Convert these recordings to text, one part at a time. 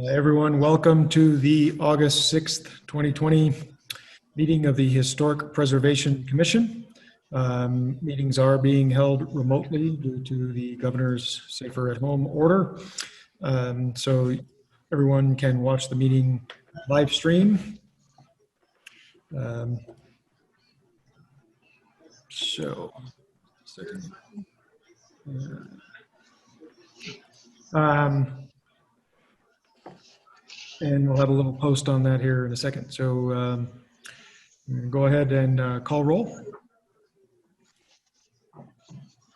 Everyone, welcome to the August 6th, 2020 meeting of the Historic Preservation Commission. Meetings are being held remotely due to the governor's safer at home order. So everyone can watch the meeting live stream. And we'll have a little post on that here in a second. So go ahead and call roll.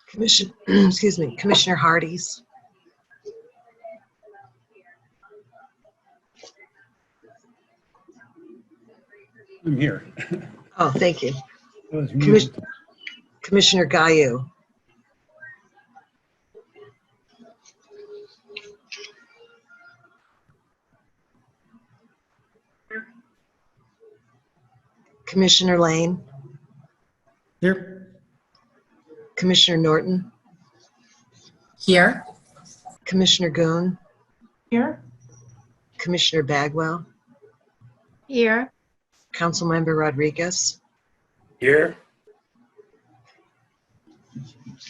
Commissioner Hardees. I'm here. Oh, thank you. Oh, Commissioner Gaillou. Commissioner Lane. Here. Commissioner Norton. Here. Commissioner Goon. Here. Commissioner Bagwell. Here. Councilmember Rodriguez. Here.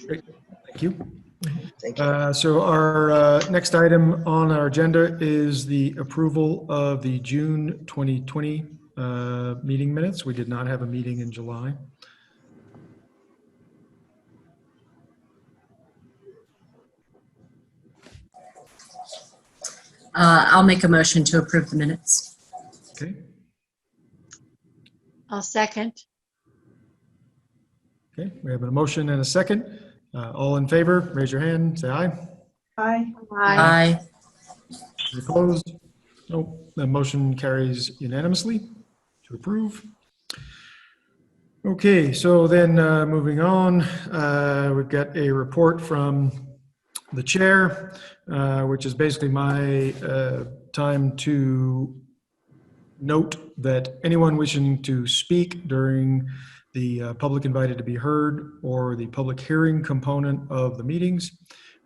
Great. Thank you. Thank you. So our next item on our agenda is the approval of the June 2020 meeting minutes. We did not have a meeting in July. I'll make a motion to approve the minutes. Okay. I'll second. Okay. We have a motion and a second. All in favor, raise your hand, say aye. Aye. Aye. Any opposed? Nope. The motion carries unanimously to approve. Okay, so then moving on, we've got a report from the chair, which is basically my time to note that anyone wishing to speak during the public invited to be heard or the public hearing component of the meetings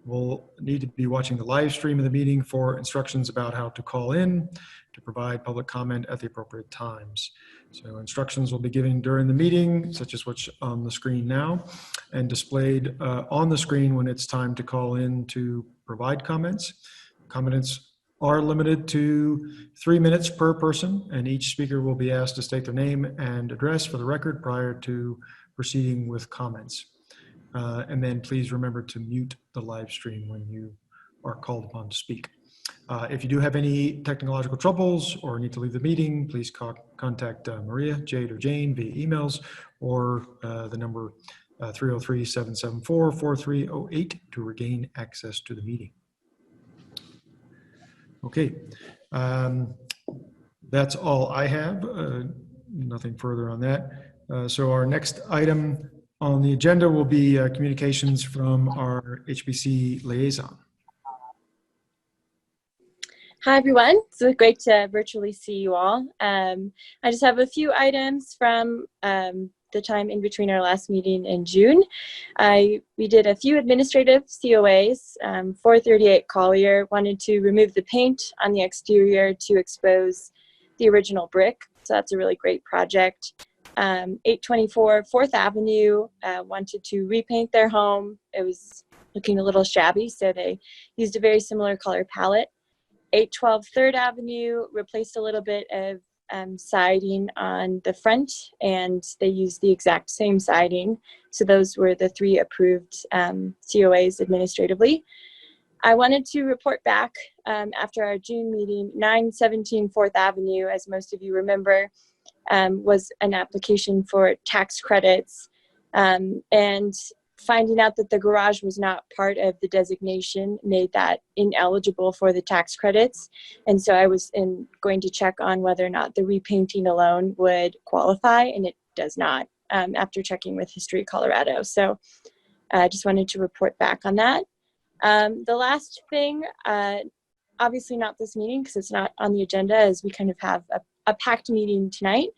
will need to be watching the live stream of the meeting for instructions about how to call in to provide public comment at the appropriate times. So instructions will be given during the meeting, such as what's on the screen now, and displayed on the screen when it's time to call in to provide comments. Comments are limited to 3 minutes per person, and each speaker will be asked to state their name and address for the record prior to proceeding with comments. And then please remember to mute the live stream when you are called upon to speak. If you do have any technological troubles or need to leave the meeting, please contact Maria, Jade, or Jane via emails or the number 303-774-4308 to regain access to the meeting. Okay, that's all I have. Nothing further on that. So our next item on the agenda will be communications from our HPC liaison. Hi, everyone. It's great to virtually see you all. I just have a few items from the time in between our last meeting in June. We did a few administrative COAs. 438 Collier wanted to remove the paint on the exterior to expose the original brick. So that's a really great project. 824 4th Avenue wanted to repaint their home. It was looking a little shabby, so they used a very similar color palette. 812 3rd Avenue replaced a little bit of siding on the front, and they used the exact same siding. So those were the 3 approved COAs administratively. I wanted to report back after our June meeting. 917 4th Avenue, as most of you remember, was an application for tax credits, and finding out that the garage was not part of the designation made that ineligible for the tax credits. And so I was going to check on whether or not the repainting alone would qualify, and it does not, after checking with History Colorado. So I just wanted to report back on that. The last thing, obviously not this meeting because it's not on the agenda, as we kind of have a packed meeting tonight.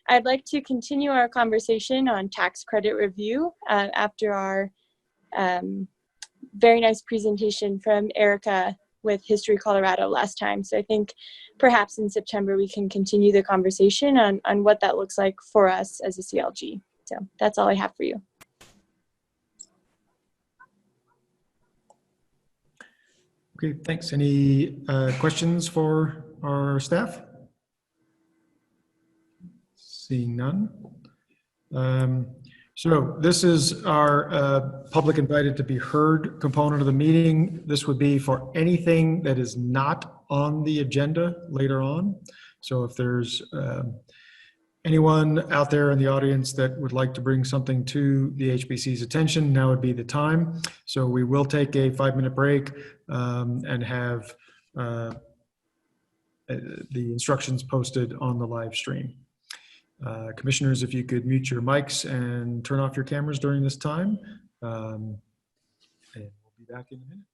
I'd like to continue our conversation on tax credit review after our very nice presentation from Erica with History Colorado last time. So I think perhaps in September we can continue the conversation on what that looks like for us as a CLG. So that's all I have for you. Okay, thanks. Any questions for our staff? Seeing none. So this is our public invited to be heard component of the meeting. This would be for anything that is not on the agenda later on. So if there's anyone out there in the audience that would like to bring something to the HPC's attention, now would be the time. So we will take a 5-minute break and have the instructions posted on the live stream. Commissioners, if you could mute your mics and turn off your cameras during this time. And we'll be back in a minute.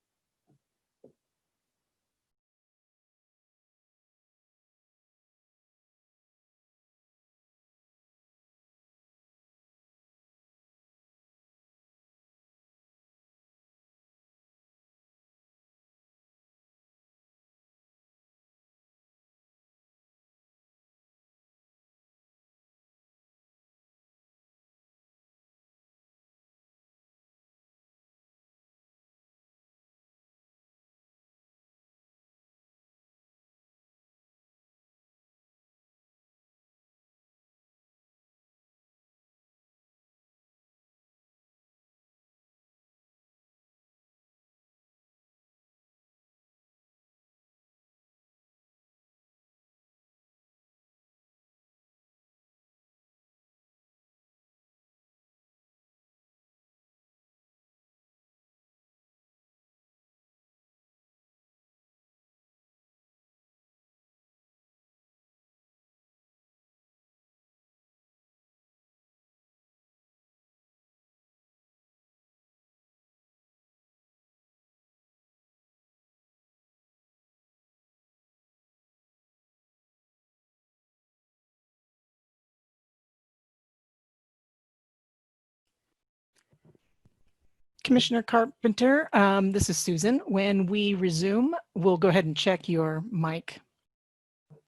Commissioner Carpenter, this is Susan. When we resume, we'll go ahead and check your mic.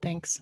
Thanks.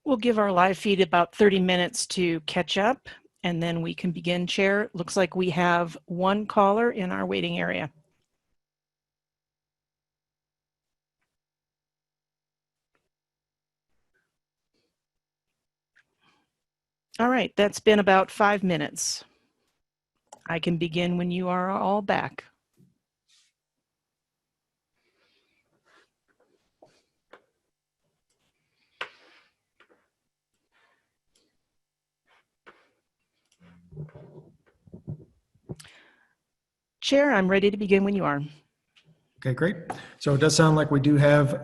We'll give our live feed about 30 minutes to catch up, and then we can begin, Chair. Looks like we have one caller in our waiting area. All right, that's been about 5 minutes. I can begin when you are all back. Chair, I'm ready to begin when you are. Okay, great. So it does sound like we do have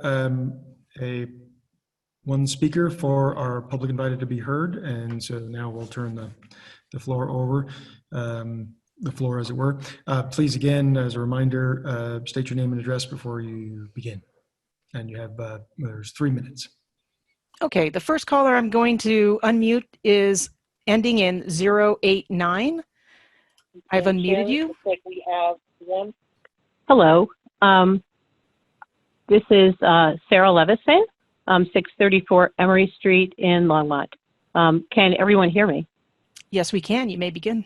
one speaker for our public invited to be heard. And so now we'll turn the floor over, the floor as it were. Please, again, as a reminder, state your name and address before you begin. And you have, there's 3 minutes. Okay, the first caller I'm going to unmute is ending in 089. I've unmuted you. Looks like we have one. Hello. This is Sarah Levison, 634 Emory Street in Longmont. Can everyone hear me? Yes, we can. You may begin.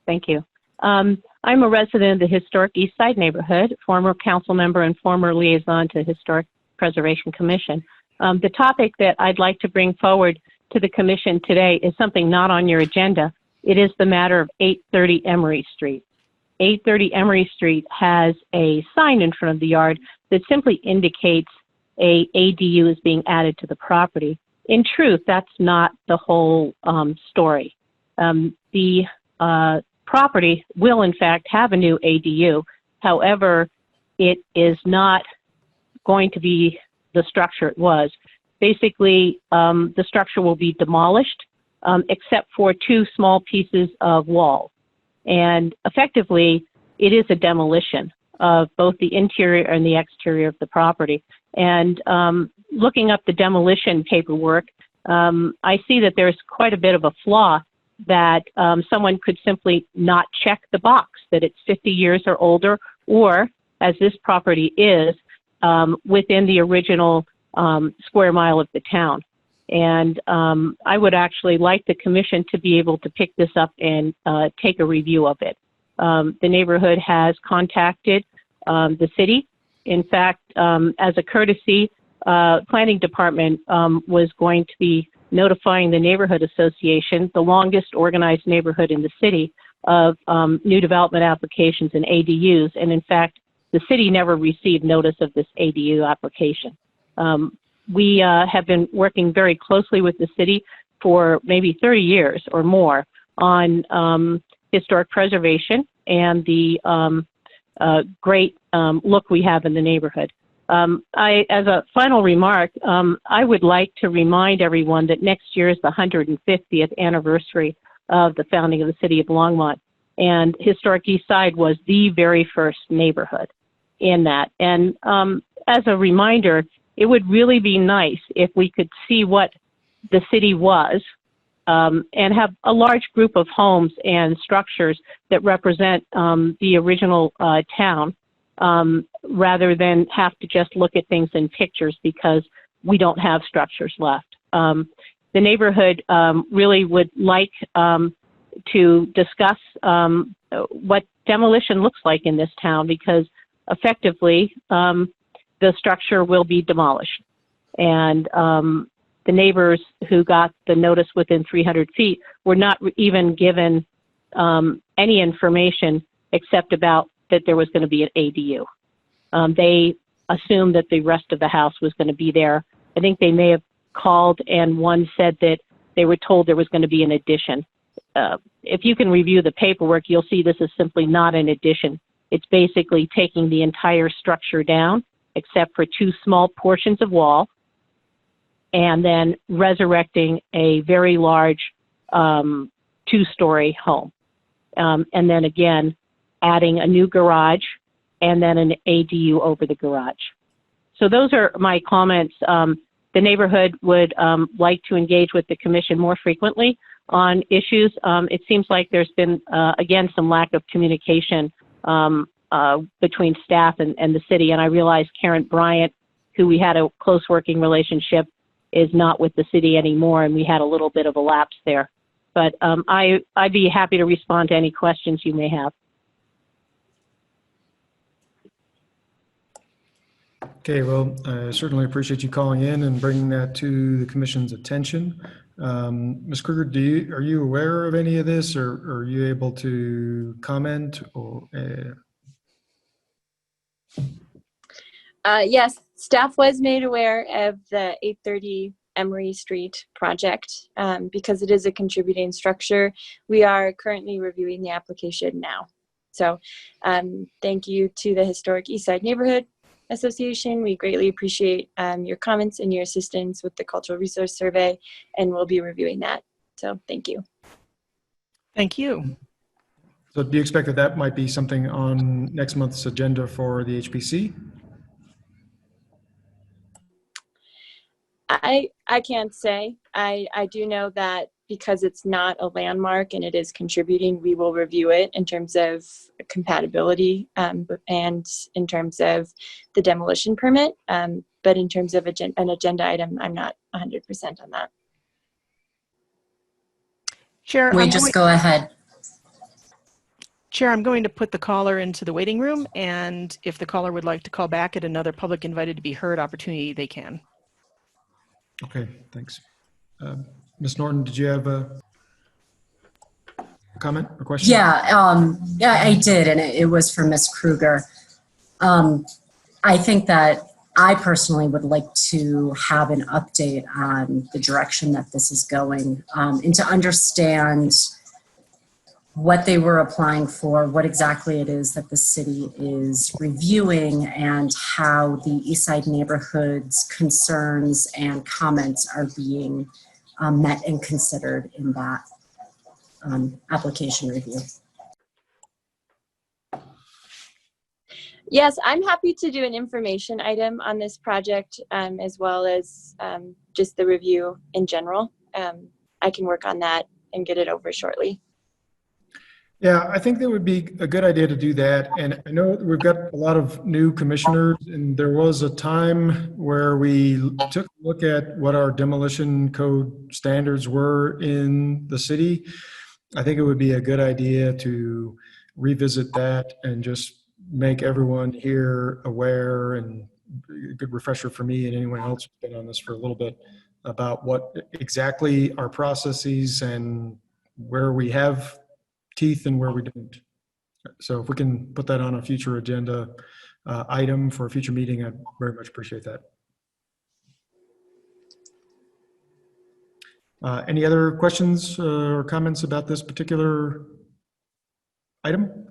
Thank you. I'm a resident of the historic East Side neighborhood, former council member and former liaison to Historic Preservation Commission. The topic that I'd like to bring forward to the commission today is something not on your agenda. It is the matter of 830 Emory Street. 830 Emory Street has a sign in front of the yard that simply indicates a ADU is being added to the property. In truth, that's not the whole story. The property will, in fact, have a new ADU. However, it is not going to be the structure it was. Basically, the structure will be demolished, except for 2 small pieces of wall. And effectively, it is a demolition of both the interior and the exterior of the property. And looking up the demolition paperwork, I see that there's quite a bit of a flaw that someone could simply not check the box that it's 50 years or older, or, as this property is, within the original square mile of the town. And I would actually like the commission to be able to pick this up and take a review of it. The neighborhood has contacted the city. In fact, as a courtesy, planning department was going to be notifying the neighborhood association, the longest organized neighborhood in the city, of new development applications and ADUs. And in fact, the city never received notice of this ADU application. We have been working very closely with the city for maybe 30 years or more on historic preservation and the great look we have in the neighborhood. As a final remark, I would like to remind everyone that next year is the 150th anniversary of the founding of the city of Longmont. And Historic East Side was the very first neighborhood in that. And as a reminder, it would really be nice if we could see what the city was and have a large group of homes and structures that represent the original town, rather than have to just look at things in pictures because we don't have structures left. The neighborhood really would like to discuss what demolition looks like in this town, because effectively the structure will be demolished. And the neighbors who got the notice within 300 feet were not even given any information except about that there was going to be an ADU. They assumed that the rest of the house was going to be there. I think they may have called and one said that they were told there was going to be an addition. If you can review the paperwork, you'll see this is simply not an addition. It's basically taking the entire structure down, except for 2 small portions of wall, and then resurrecting a very large 2-story home. And then again, adding a new garage and then an ADU over the garage. So those are my comments. The neighborhood would like to engage with the commission more frequently on issues. It seems like there's been, again, some lack of communication between staff and the city. And I realize Karen Bryant, who we had a close working relationship, is not with the city anymore, and we had a little bit of a lapse there. But I'd be happy to respond to any questions you may have. Okay, well, I certainly appreciate you calling in and bringing that to the commission's attention. Ms. Kruger, are you aware of any of this, or are you able to comment? Or Yes, staff was made aware of the 830 Emory Street project because it is a contributing structure. We are currently reviewing the application now. So thank you to the Historic Eastside Neighborhood Association. We greatly appreciate your comments and your assistance with the Cultural Resource Survey, and we'll be reviewing that. So thank you. Thank you. so do you expect that that might be something on next month's agenda for the HPC? I can't say. I do know that because it's not a landmark and it is contributing, we will review it in terms of compatibility and in terms of the demolition permit. But in terms of an agenda item, I'm not 100% on that. Chair, We just go ahead. Chair, I'm going to put the caller into the waiting room, and if the caller would like to call back at another public invited to be heard opportunity, they can. Okay, thanks. Ms. Norton, did you have a comment or question? Yeah, I did, and it was for Ms. Kruger. I think that I personally would like to have an update on the direction that this is going, and to understand what they were applying for, what exactly it is that the city is reviewing, and how the Eastside neighborhood's concerns and comments are being met and considered in that application review. Yes, I'm happy to do an information item on this project as well as just the review in general. I can work on that and get it over shortly. Yeah, I think that would be a good idea to do that. And I know we've got a lot of new commissioners, and there was a time where we took a look at what our demolition code standards were in the city. I think it would be a good idea to revisit that and just make everyone here aware, and a good refresher for me and anyone else who's been on this for a little bit, about what exactly our processes and where we have teeth and where we don't. So if we can put that on a future agenda item for a future meeting, I'd very much appreciate that. Any other questions or comments about this particular item?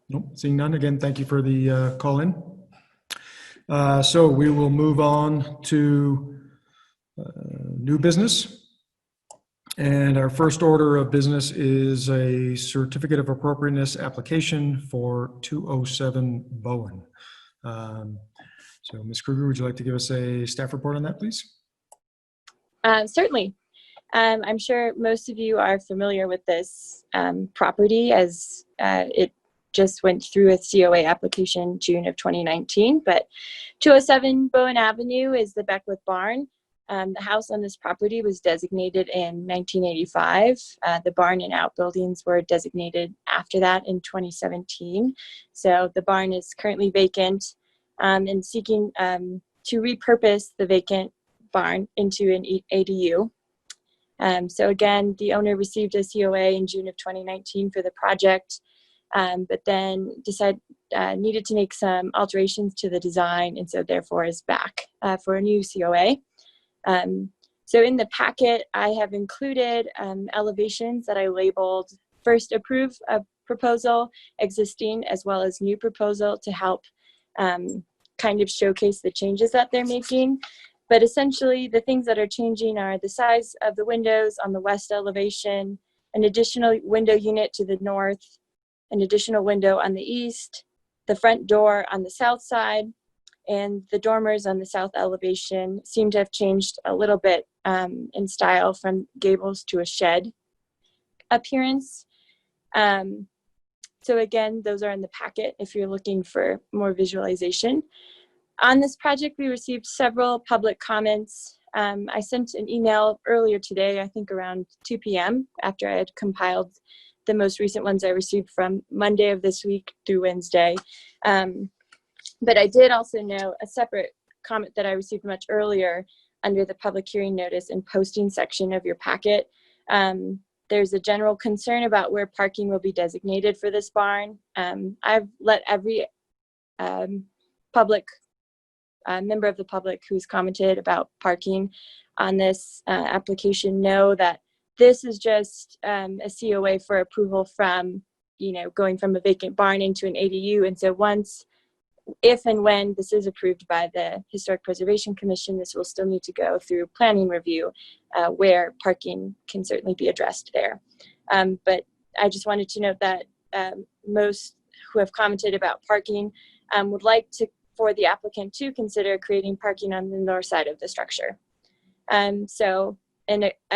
Nope, seeing none. Again, thank you for the call in. So we will move on to new business. And our first order of business is a certificate of appropriateness application for 207 Bowen. So Ms. Kruger, would you like to give us a staff report on that, please? Certainly. I'm sure most of you are familiar with this property, as it just went through a COA application June of 2019. But 207 Bowen Avenue is the Beckwith Barn. The house on this property was designated in 1985. The barn and outbuildings were designated after that in 2017. So the barn is currently vacant and seeking to repurpose the vacant barn into an ADU. So again, the owner received a COA in June of 2019 for the project, but then needed to make some alterations to the design, and so therefore is back for a new COA. So in the packet, I have included elevations that I labeled first approve a proposal, existing, as well as new proposal, to help kind of showcase the changes that they're making. But essentially, the things that are changing are the size of the windows on the west elevation, an additional window unit to the north, an additional window on the east, the front door on the south side, and the dormers on the south elevation seem to have changed a little bit in style from gables to a shed appearance. So again, those are in the packet if you're looking for more visualization. On this project, we received several public comments. I sent an email earlier today, I think around 2 p.m. after I had compiled the most recent ones I received from Monday of this week through Wednesday. But I did also know a separate comment that I received much earlier under the public hearing notice and posting section of your packet. There's a general concern about where parking will be designated for this barn. I've let every member of the public who's commented about parking on this application know that this is just a COA for approval from, going from a vacant barn into an ADU. And so if and when this is approved by the Historic Preservation Commission, this will still need to go through planning review where parking can certainly be addressed there. But I just wanted to note that most who have commented about parking would like for the applicant to consider creating parking on the north side of the structure. And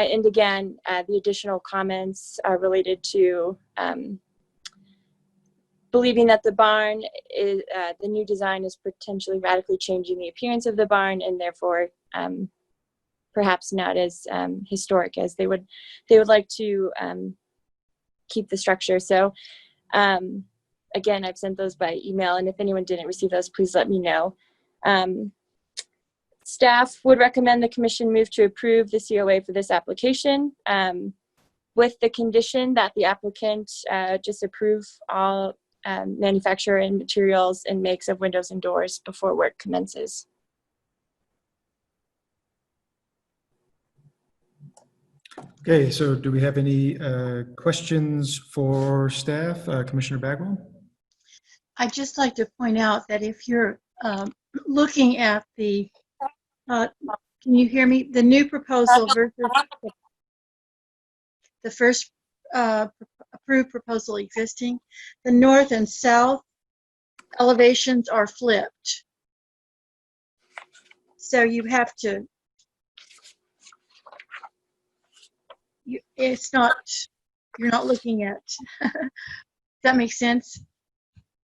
again, the additional comments are related to believing that the barn is, the new design is potentially radically changing the appearance of the barn, and therefore perhaps not as historic as they would like to keep the structure. So again, I've sent those by email, and if anyone didn't receive those, please let me know. Staff would recommend the commission move to approve the COA for this application with the condition that the applicant just approve all manufacturer and materials and makes of windows and doors before work commences. Okay, so do we have any questions for staff? Commissioner Bagwell? I'd just like to point out that if you're looking at the, can you hear me? The new proposal versus the first approved proposal existing, the north and south elevations are flipped. So you have to, it's not, you're not looking at, does that make sense?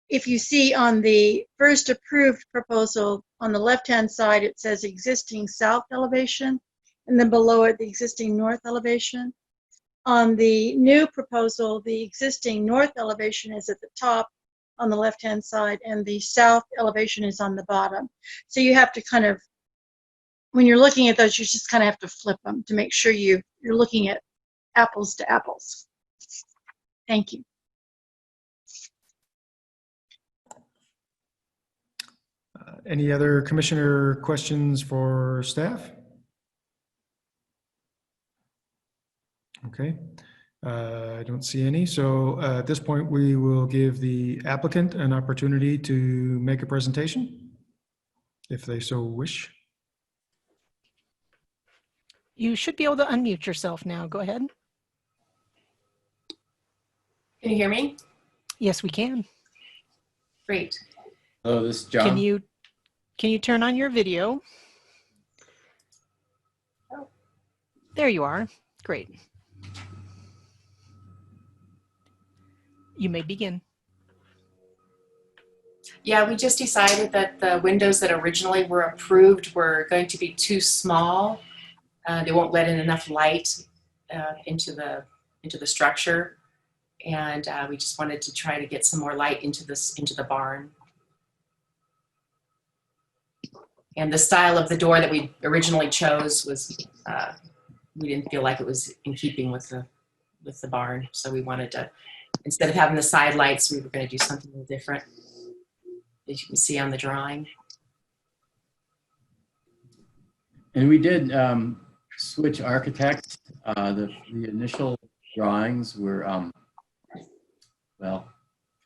If you see on the first approved proposal, on the left-hand side, it says existing south elevation, and then below it, the existing north elevation. On the new proposal, the existing north elevation is at the top on the left-hand side, and the south elevation is on the bottom. So you have to kind of, when you're looking at those, you just kind of have to flip them to make sure you're looking at apples to apples. Thank you. Any other commissioner questions for staff? Okay, I don't see any. So at this point, we will give the applicant an opportunity to make a presentation, if they so wish. You should be able to unmute yourself now. Go ahead. Can you hear me? Yes, we can. Great. Hello, this is John. Can you turn on your video? Oh. There you are. Great. You may begin. Yeah, we just decided that the windows that originally were approved were going to be too small. They won't let in enough light into the structure, and we just wanted to try to get some more light into the barn. And the style of the door that we originally chose was we didn't feel like it was in keeping with the barn, so we wanted to, instead of having the side lights, we were going to do something a little different, as you can see on the drawing. And we did switch architects. The initial drawings were, well,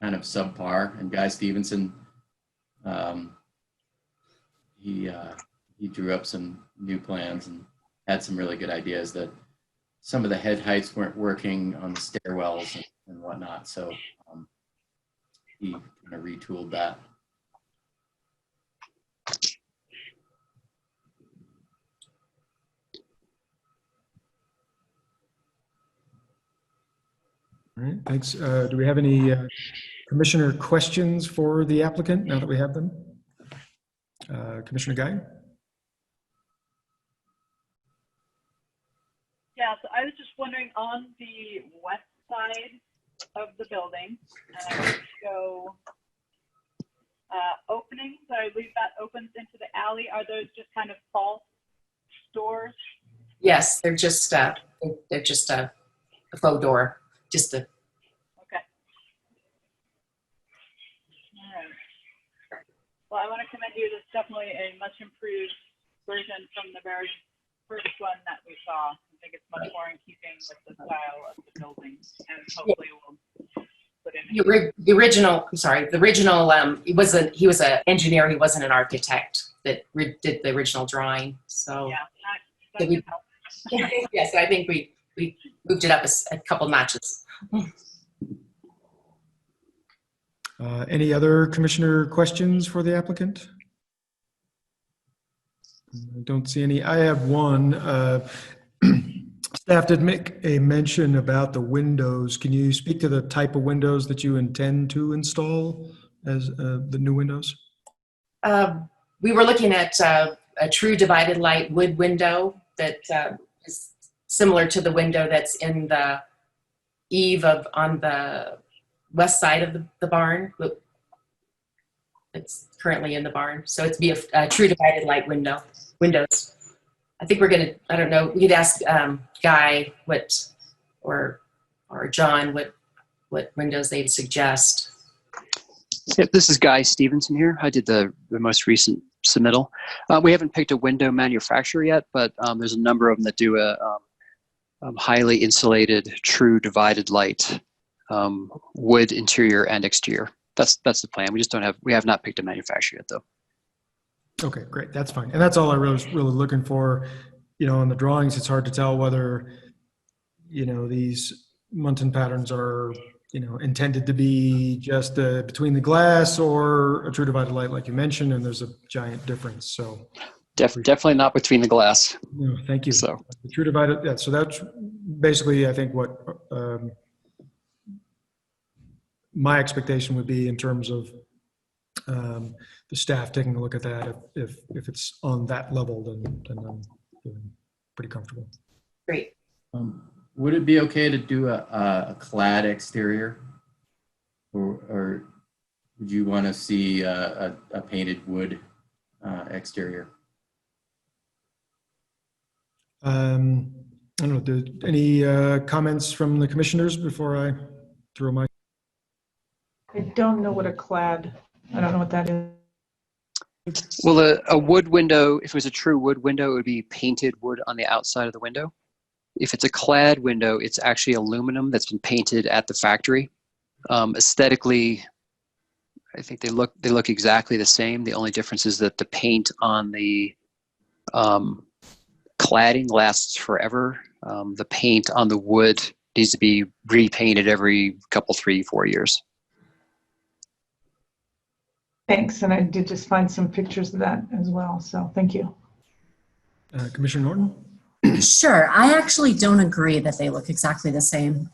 kind of subpar, and Guy Stevenson, he drew up some new plans and had some really good ideas that some of the head heights weren't working on the stairwells and whatnot. So he kind of retooled that. All right, thanks. Do we have any commissioner questions for the applicant now that we have them? Commissioner Guy? Yeah, so I was just wondering on the west side of the building, and I would go openings. I believe that opens into the alley. Are those just kind of false doors? Yes, they're just a faux door, just a. Okay. All right. Well, I want to commend you. This is definitely a much improved version from the very first one that we saw. I think it's much more in keeping with the style of the building, and hopefully we'll put in. The original. I'm sorry. The original. He was an engineer. He wasn't an architect that did the original drawing. So. Yeah, that can help. Yes, I think we moved it up a couple notches. Any other commissioner questions for the applicant? I don't see any. I have one. Staff did make a mention about the windows. Can you speak to the type of windows that you intend to install as the new windows? We were looking at a true divided light wood window that is similar to the window that's in the eave on the west side of the barn. It's currently in the barn. So it'd be a true divided light windows. I think we're gonna, I don't know, we could ask Guy or John what windows they'd suggest. Yep, this is Guy Stevenson here. I did the most recent submittal. We haven't picked a window manufacturer yet, but there's a number of them that do a highly insulated, true divided light wood interior and exterior. That's the plan. We have not picked a manufacturer yet, though. Okay, great. That's fine. And that's all I was really looking for. You know, in the drawings, it's hard to tell whether, you know, these Muntin patterns are, you know, intended to be just between the glass or a true divided light, like you mentioned, and there's a giant difference. So definitely not between the glass. No, thank you. So the true divided, yeah. So that's basically, I think, what my expectation would be in terms of the staff taking a look at that. If it's on that level, then I'm feeling pretty comfortable. Great. Would it be okay to do a clad exterior, or would you want to see a painted wood exterior? I don't know. Any comments from the commissioners before I throw my? I don't know what a clad. I don't know what that is. Well, a wood window, if it was a true wood window, it would be painted wood on the outside of the window. If it's a clad window, it's actually aluminum that's been painted at the factory. Aesthetically, I think they look exactly the same. The only difference is that the paint on the cladding lasts forever. The paint on the wood needs to be repainted every couple, 3-4 years. Thanks, and I did just find some pictures of that as well, so thank you. Commissioner Norton? Sure. I actually don't agree that they look exactly the same.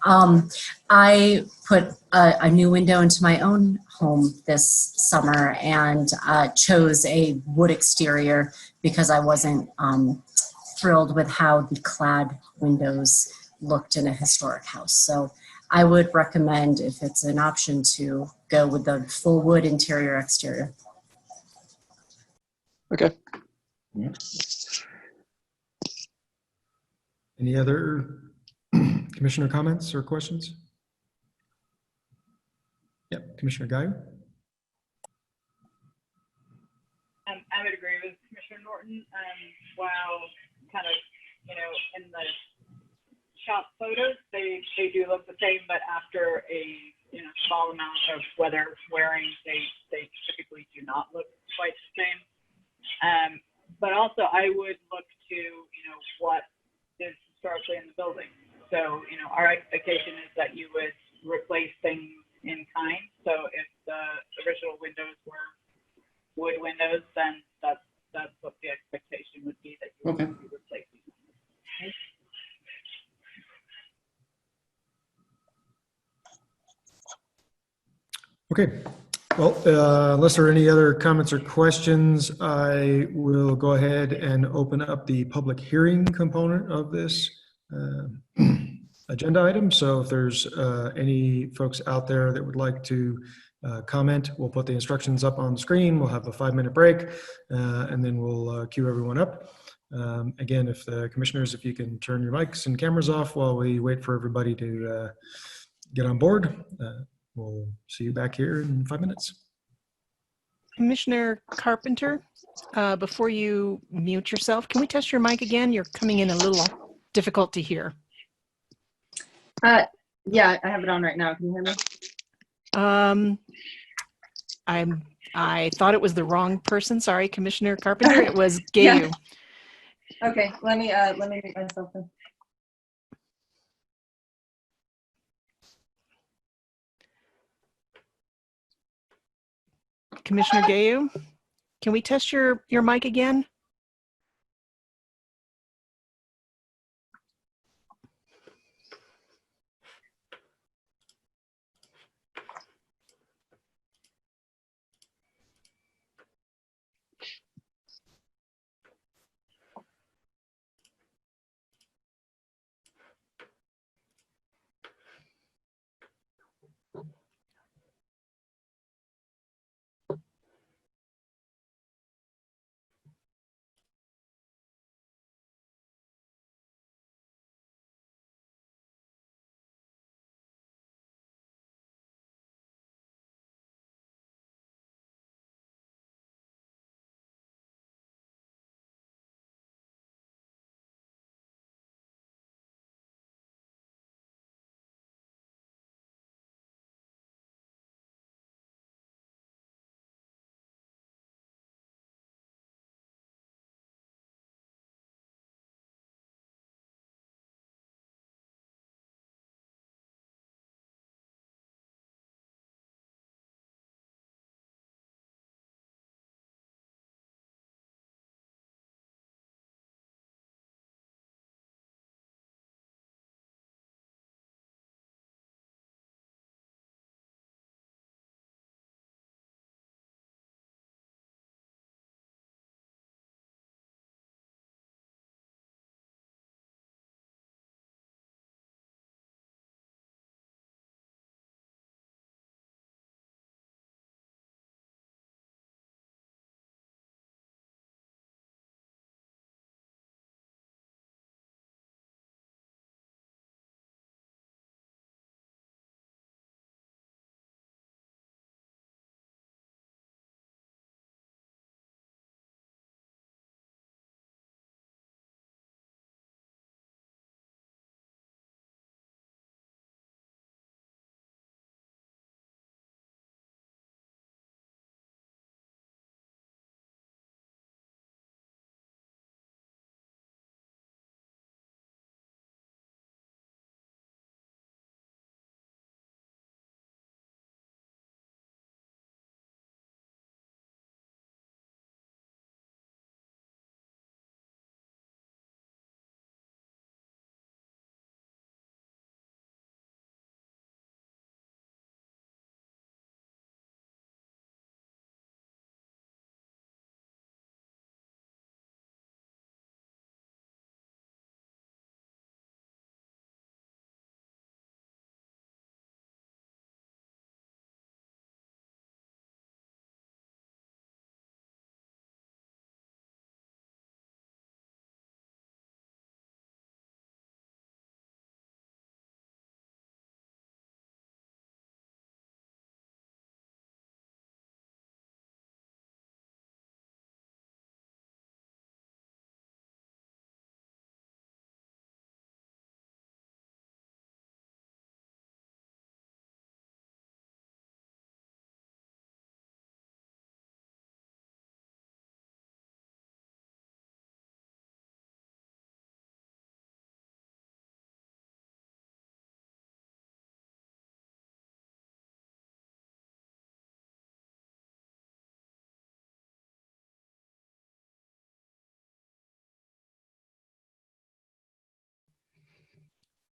I put a new window into my own home this summer and chose a wood exterior because I wasn't thrilled with how the clad windows looked in a historic house. So I would recommend, if it's an option, to go with the full wood interior exterior. Okay. Yeah. Any other commissioner comments or questions? Yep, Commissioner Guy. I would agree with Commissioner Norton. While kind of, you know, in the shop photos, they do look the same, but after a small amount of weather wearing, they typically do not look quite the same. But also, I would look to what is historically in the building. So our expectation is that you would replace things in kind. So if the original windows were wood windows, then that's what the expectation would be, that you would be replacing them. Okay. Well, unless there are any other comments or questions, I will go ahead and open up the public hearing component of this agenda item. So if there's any folks out there that would like to comment, we'll put the instructions up on the screen. We'll have a 5-minute break, and then we'll queue everyone up. Again, if the commissioners, if you can turn your mics and cameras off while we wait for everybody to get on board. We'll see you back here in 5 minutes. Commissioner Carpenter, before you mute yourself, can we test your mic again? You're coming in a little difficult to hear. Yeah, I have it on right now. Can you hear me? I thought it was the wrong person. Sorry, Commissioner Carpenter. It was Gayu. Yeah. Okay, let me mute myself then. Commissioner Gayu, can we test your mic again?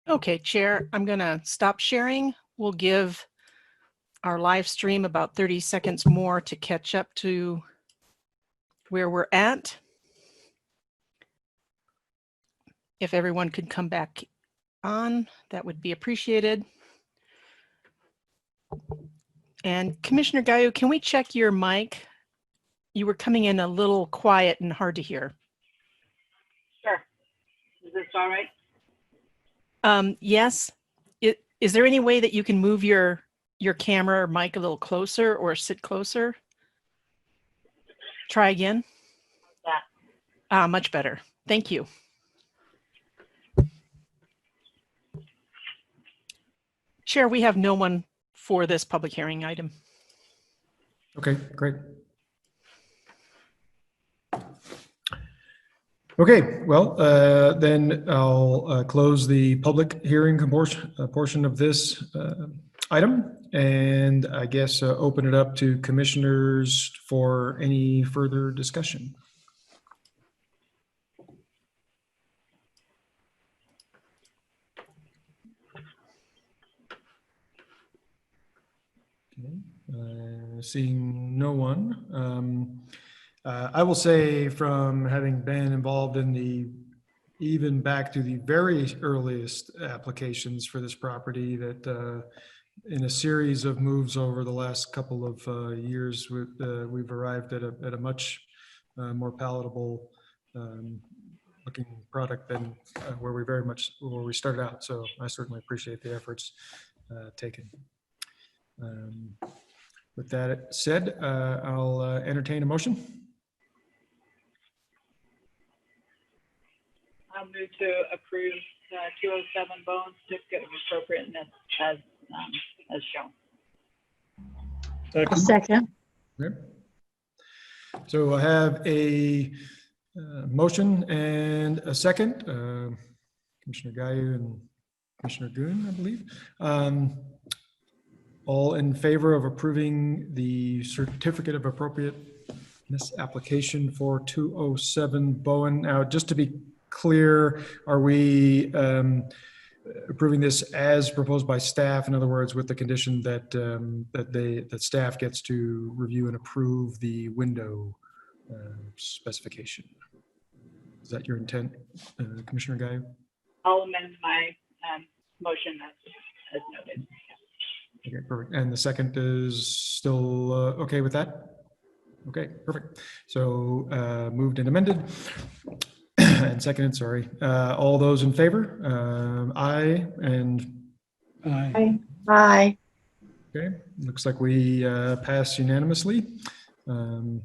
Okay, Chair, I'm going to stop sharing. We'll give our live stream about 30 seconds more to catch up to where we're at. If everyone could come back on, that would be appreciated. And Commissioner Gayu, can we check your mic? You were coming in a little quiet and hard to hear. Sure. Is this all right? Yes. Is there any way that you can move your camera or mic a little closer or sit closer? Try again. Yeah. Much better. Thank you. Chair, we have no one for this public hearing item. Okay, great. Okay, well, then I'll close the public hearing portion of this item, and I guess open it up to commissioners for any further discussion. Okay. Seeing no one. I will say, from having been involved in even back to the very earliest applications for this property, that in a series of moves over the last couple of years, we've arrived at a much more palatable looking product than where we started out. So I certainly appreciate the efforts taken. With that said, I'll entertain a motion. I'll move to approve 207 Bowen certificate of appropriateness as shown. Second. Okay. So I have a motion and a second. Commissioner Gayu and Commissioner Goon, I believe. All in favor of approving the certificate of appropriateness application for 207 Bowen. Now, just to be clear, are we approving this as proposed by staff? In other words, with the condition that that staff gets to review and approve the window specification. Is that your intent, Commissioner Gayu? I'll amend my motion as noted. Okay, perfect. And the second is still okay with that? Okay, perfect. So moved and amended and seconded, sorry. All those in favor? Aye and Aye. Aye. okay, looks like we pass unanimously. And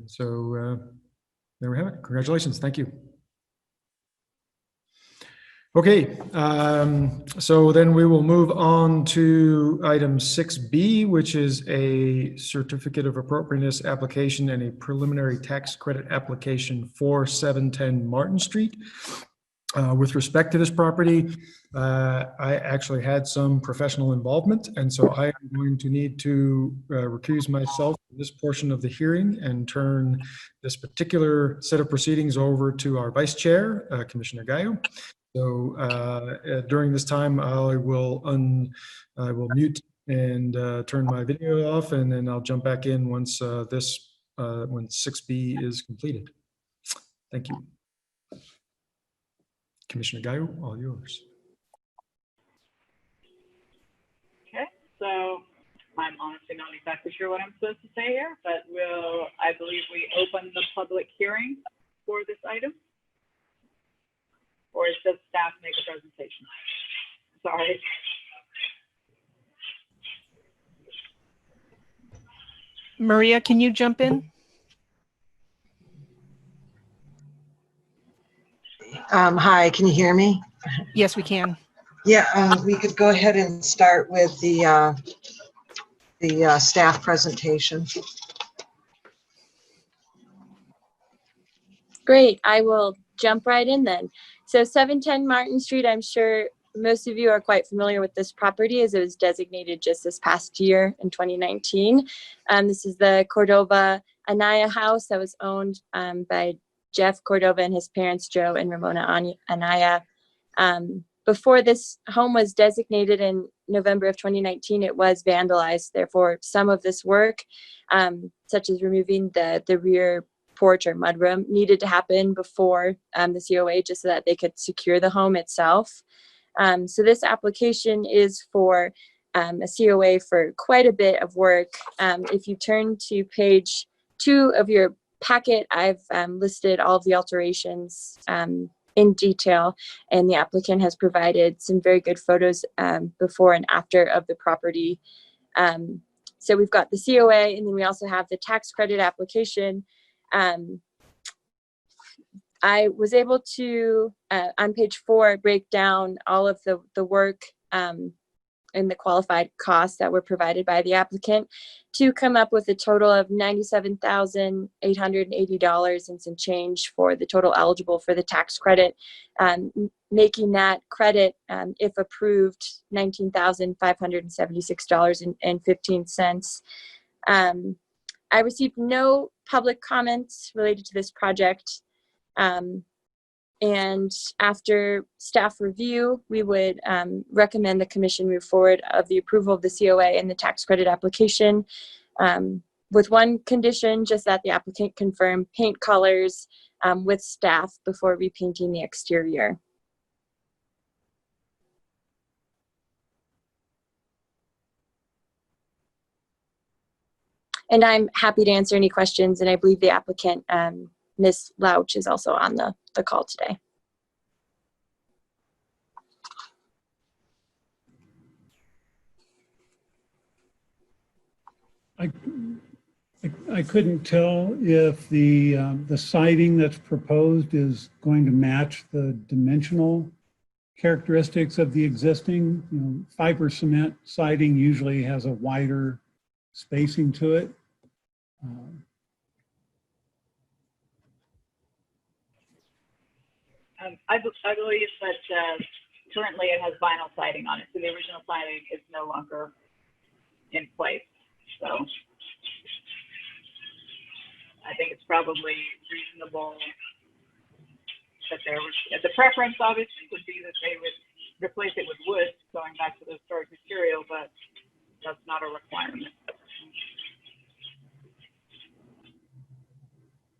so there we have it. Congratulations. Thank you. Okay, so then we will move on to item 6B, which is a certificate of appropriateness application and a preliminary tax credit application for 710 Martin Street. With respect to this property, I actually had some professional involvement, and so I am going to need to recuse myself from this portion of the hearing and turn this particular set of proceedings over to our Vice Chair, Commissioner Gayu. So during this time, I will mute and turn my video off, and then I'll jump back in once when 6B is completed. Thank you. Commissioner Gayu, all yours. Okay, so I'm honestly not exactly sure what I'm supposed to say here, but I believe we open the public hearing for this item. Or does staff make a presentation? Sorry. Maria, can you jump in? Hi, can you hear me? Yes, we can. Yeah, we could go ahead and start with the staff presentation. Great, I will jump right in then. So 710 Martin Street, I'm sure most of you are quite familiar with this property as it was designated just this past year in 2019. This is the Cordova Anaya house that was owned by Jeff Cordova and his parents, Joe and Ramona Anaya. Before this home was designated in November of 2019, it was vandalized. Therefore, some of this work, such as removing the rear porch or mudroom, needed to happen before the COA, just so that they could secure the home itself. So this application is for a COA for quite a bit of work. If you turn to page 2 of your packet, I've listed all of the alterations in detail, and the applicant has provided some very good photos before and after of the property. So we've got the COA, and then we also have the tax credit application. I was able to, on page 4, break down all of the work and the qualified costs that were provided by the applicant to come up with a total of $97,880 and some change for the total eligible for the tax credit, making that credit, if approved, $19,576.15. I received no public comments related to this project. And after staff review, we would recommend the commission move forward of the approval of the COA and the tax credit application, with one condition, just that the applicant confirm paint colors with staff before repainting the exterior. And I'm happy to answer any questions, and I believe the applicant, Ms. Louch, is also on the call today. I couldn't tell if the siding that's proposed is going to match the dimensional characteristics of the existing. You know, fiber cement siding usually has a wider spacing to it. I believe that currently it has vinyl siding on it, so the original siding is no longer in place. So I think it's probably reasonable that the preference obviously would be that they would replace it with wood, going back to the historic material, but that's not a requirement.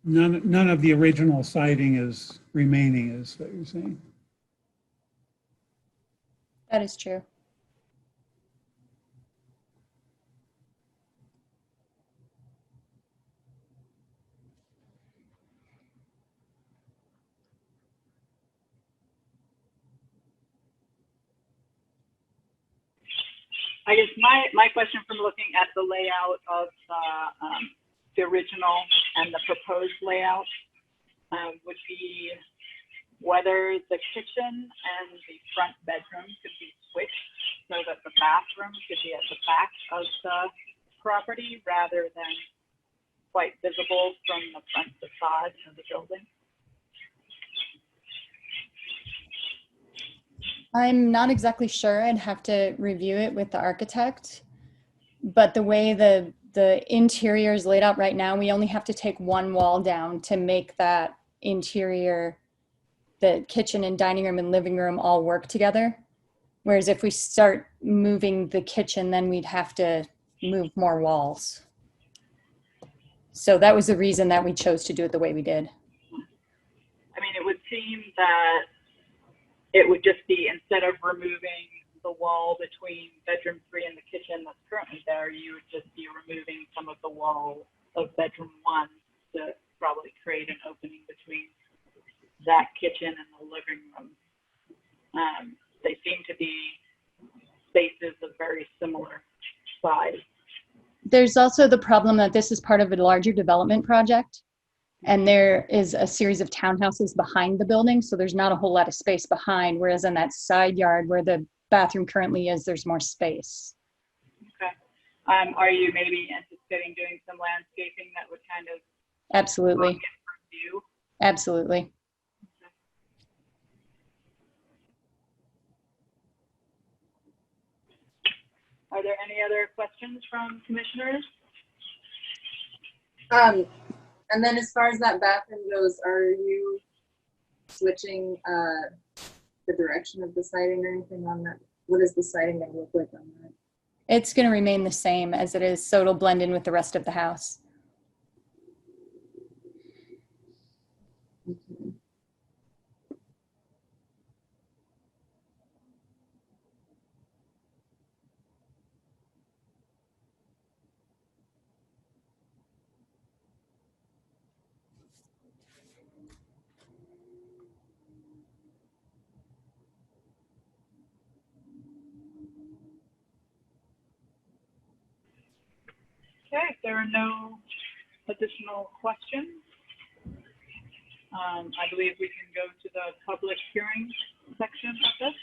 None of the original siding is remaining, is what you're saying? That is true. I guess my question from looking at the layout of the original and the proposed layout would be whether the kitchen and the front bedroom could be switched so that the bathroom could be at the back of the property rather than quite visible from the front facade of the building. I'm not exactly sure. I'd have to review it with the architect. But the way the interior is laid out right now, we only have to take one wall down to make that interior, the kitchen and dining room and living room all work together. Whereas if we start moving the kitchen, then we'd have to move more walls. So that was the reason that we chose to do it the way we did. I mean, it would seem that it would just be, instead of removing the wall between bedroom 3 and the kitchen that's currently there, you would just be removing some of the wall of bedroom 1 to probably create an opening between that kitchen and the living room. They seem to be spaces of very similar size. There's also the problem that this is part of a larger development project. And there is a series of townhouses behind the building, so there's not a whole lot of space behind, whereas in that side yard where the bathroom currently is, there's more space. Okay. Are you maybe anticipating doing some landscaping that would kind of... Absolutely. Absolutely. Okay. Are there any other questions from commissioners? And then as far as that bathroom goes, are you switching the direction of the siding or anything on that What is the siding going to look like on that? It's going to remain the same as it is, so it'll blend in with the rest of the house. Okay. Okay, if there are no additional questions, I believe we can go to the public hearing section of this.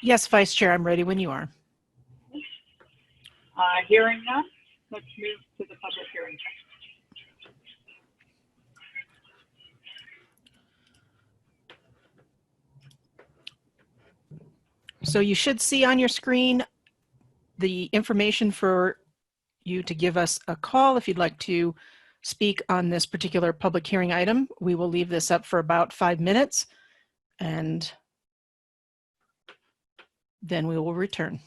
Yes, Vice Chair, I'm ready when you are. Hearing none, let's move to the public hearing section. So you should see on your screen the information for you to give us a call if you'd like to speak on this particular public hearing item. We will leave this up for about 5 minutes and then we will return.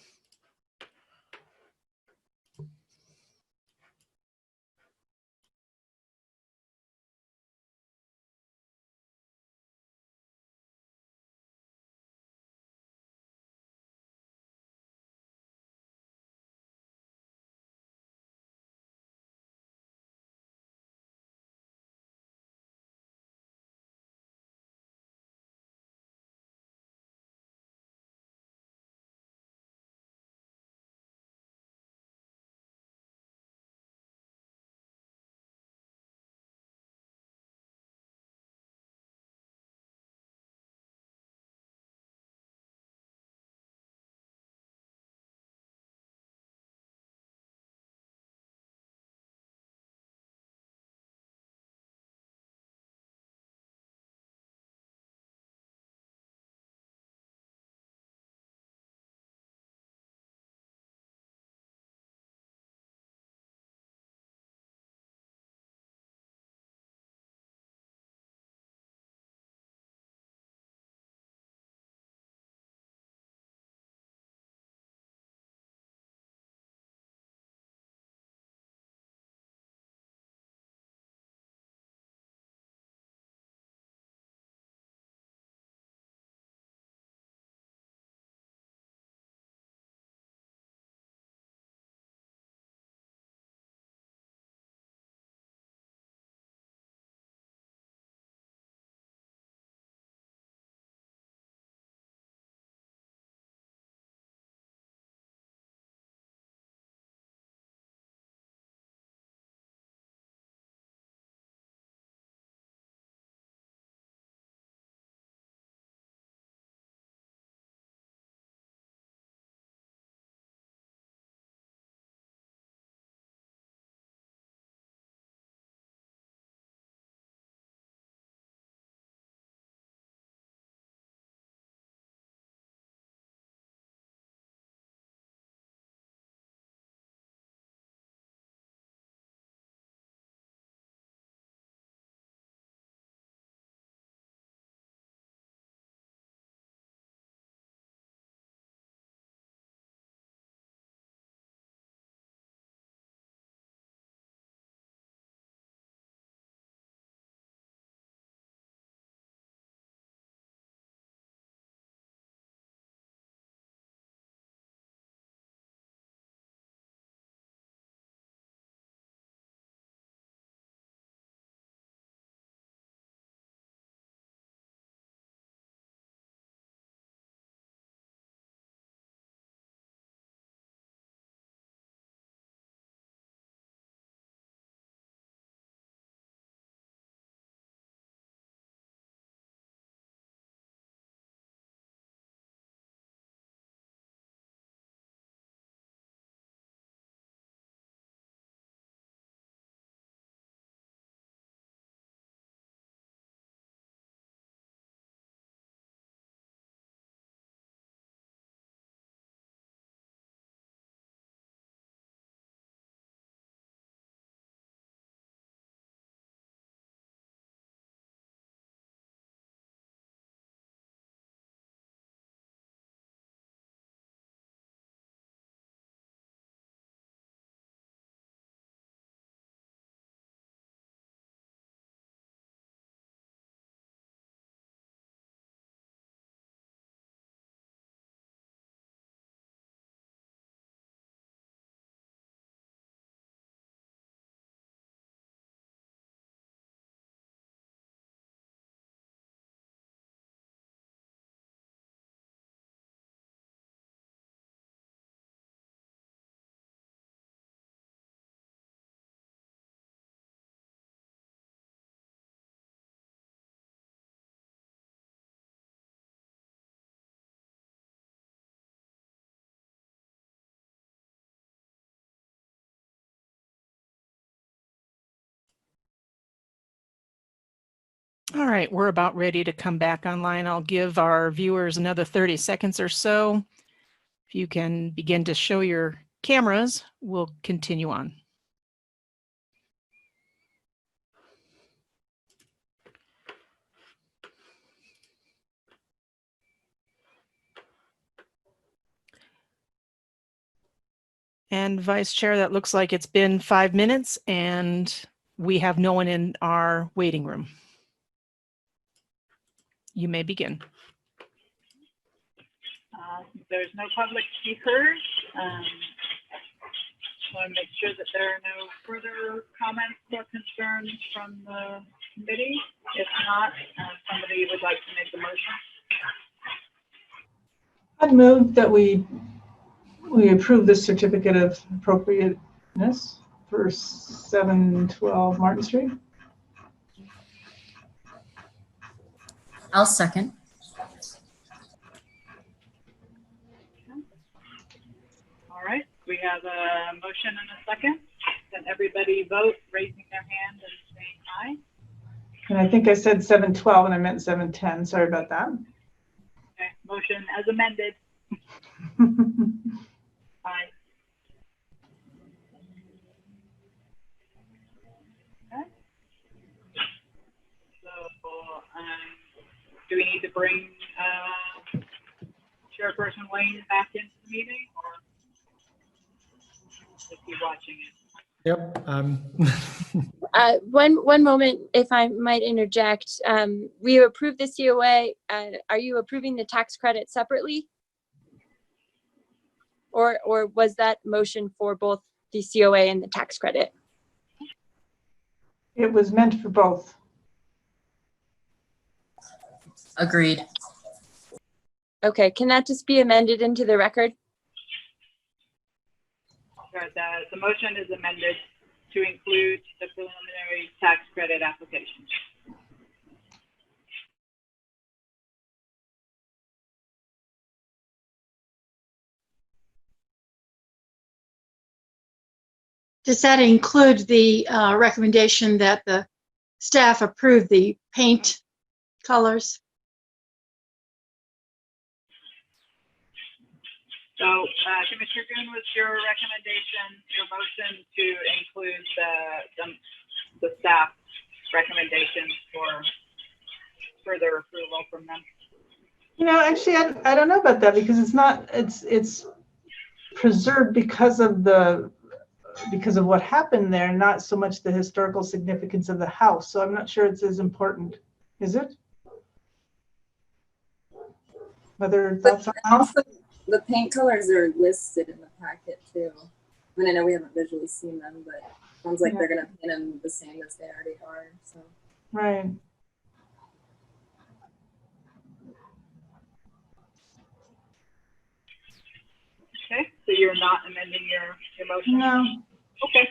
All right, we're about ready to come back online. I'll give our viewers another 30 seconds or so. If you can begin to show your cameras, we'll continue on. And Vice Chair, that looks like it's been 5 minutes and we have no one in our waiting room. You may begin. There's no public speakers. So I make sure that there are no further comments or concerns from the committee. If not, somebody would like to make the motion. I'd move that we approve the certificate of appropriateness for 712 Martin Street. I'll second. All right, we have a motion and a second. Can everybody vote, raising their hand and saying aye? And I think I said 712 and I meant 710. Sorry about that. Okay, motion as amended. Aye. Okay. So, do we need to bring Chairperson Wayne back into the meeting, or is he watching it? Yep. One moment, if I might interject. We approved the COA. Are you approving the tax credit separately? Or was that motion for both the COA and the tax credit? It was meant for both. Agreed. Okay, can that just be amended into the record? Sure, the motion is amended to include the preliminary tax credit application. Does that include the recommendation that the staff approve the paint colors? So, Commissioner Goon, was your recommendation, your motion to include the staff recommendations for further approval from them? You know, actually, I don't know about that because it's preserved because of what happened there, not so much the historical significance of the house. So I'm not sure it's as important. Is it? Other thoughts on that? Also, the paint colors are listed in the packet too. I mean, I know we haven't visually seen them, but it sounds like they're gonna paint them the same as they already are. So. Right. Okay, so you're not amending your motion? No. Okay.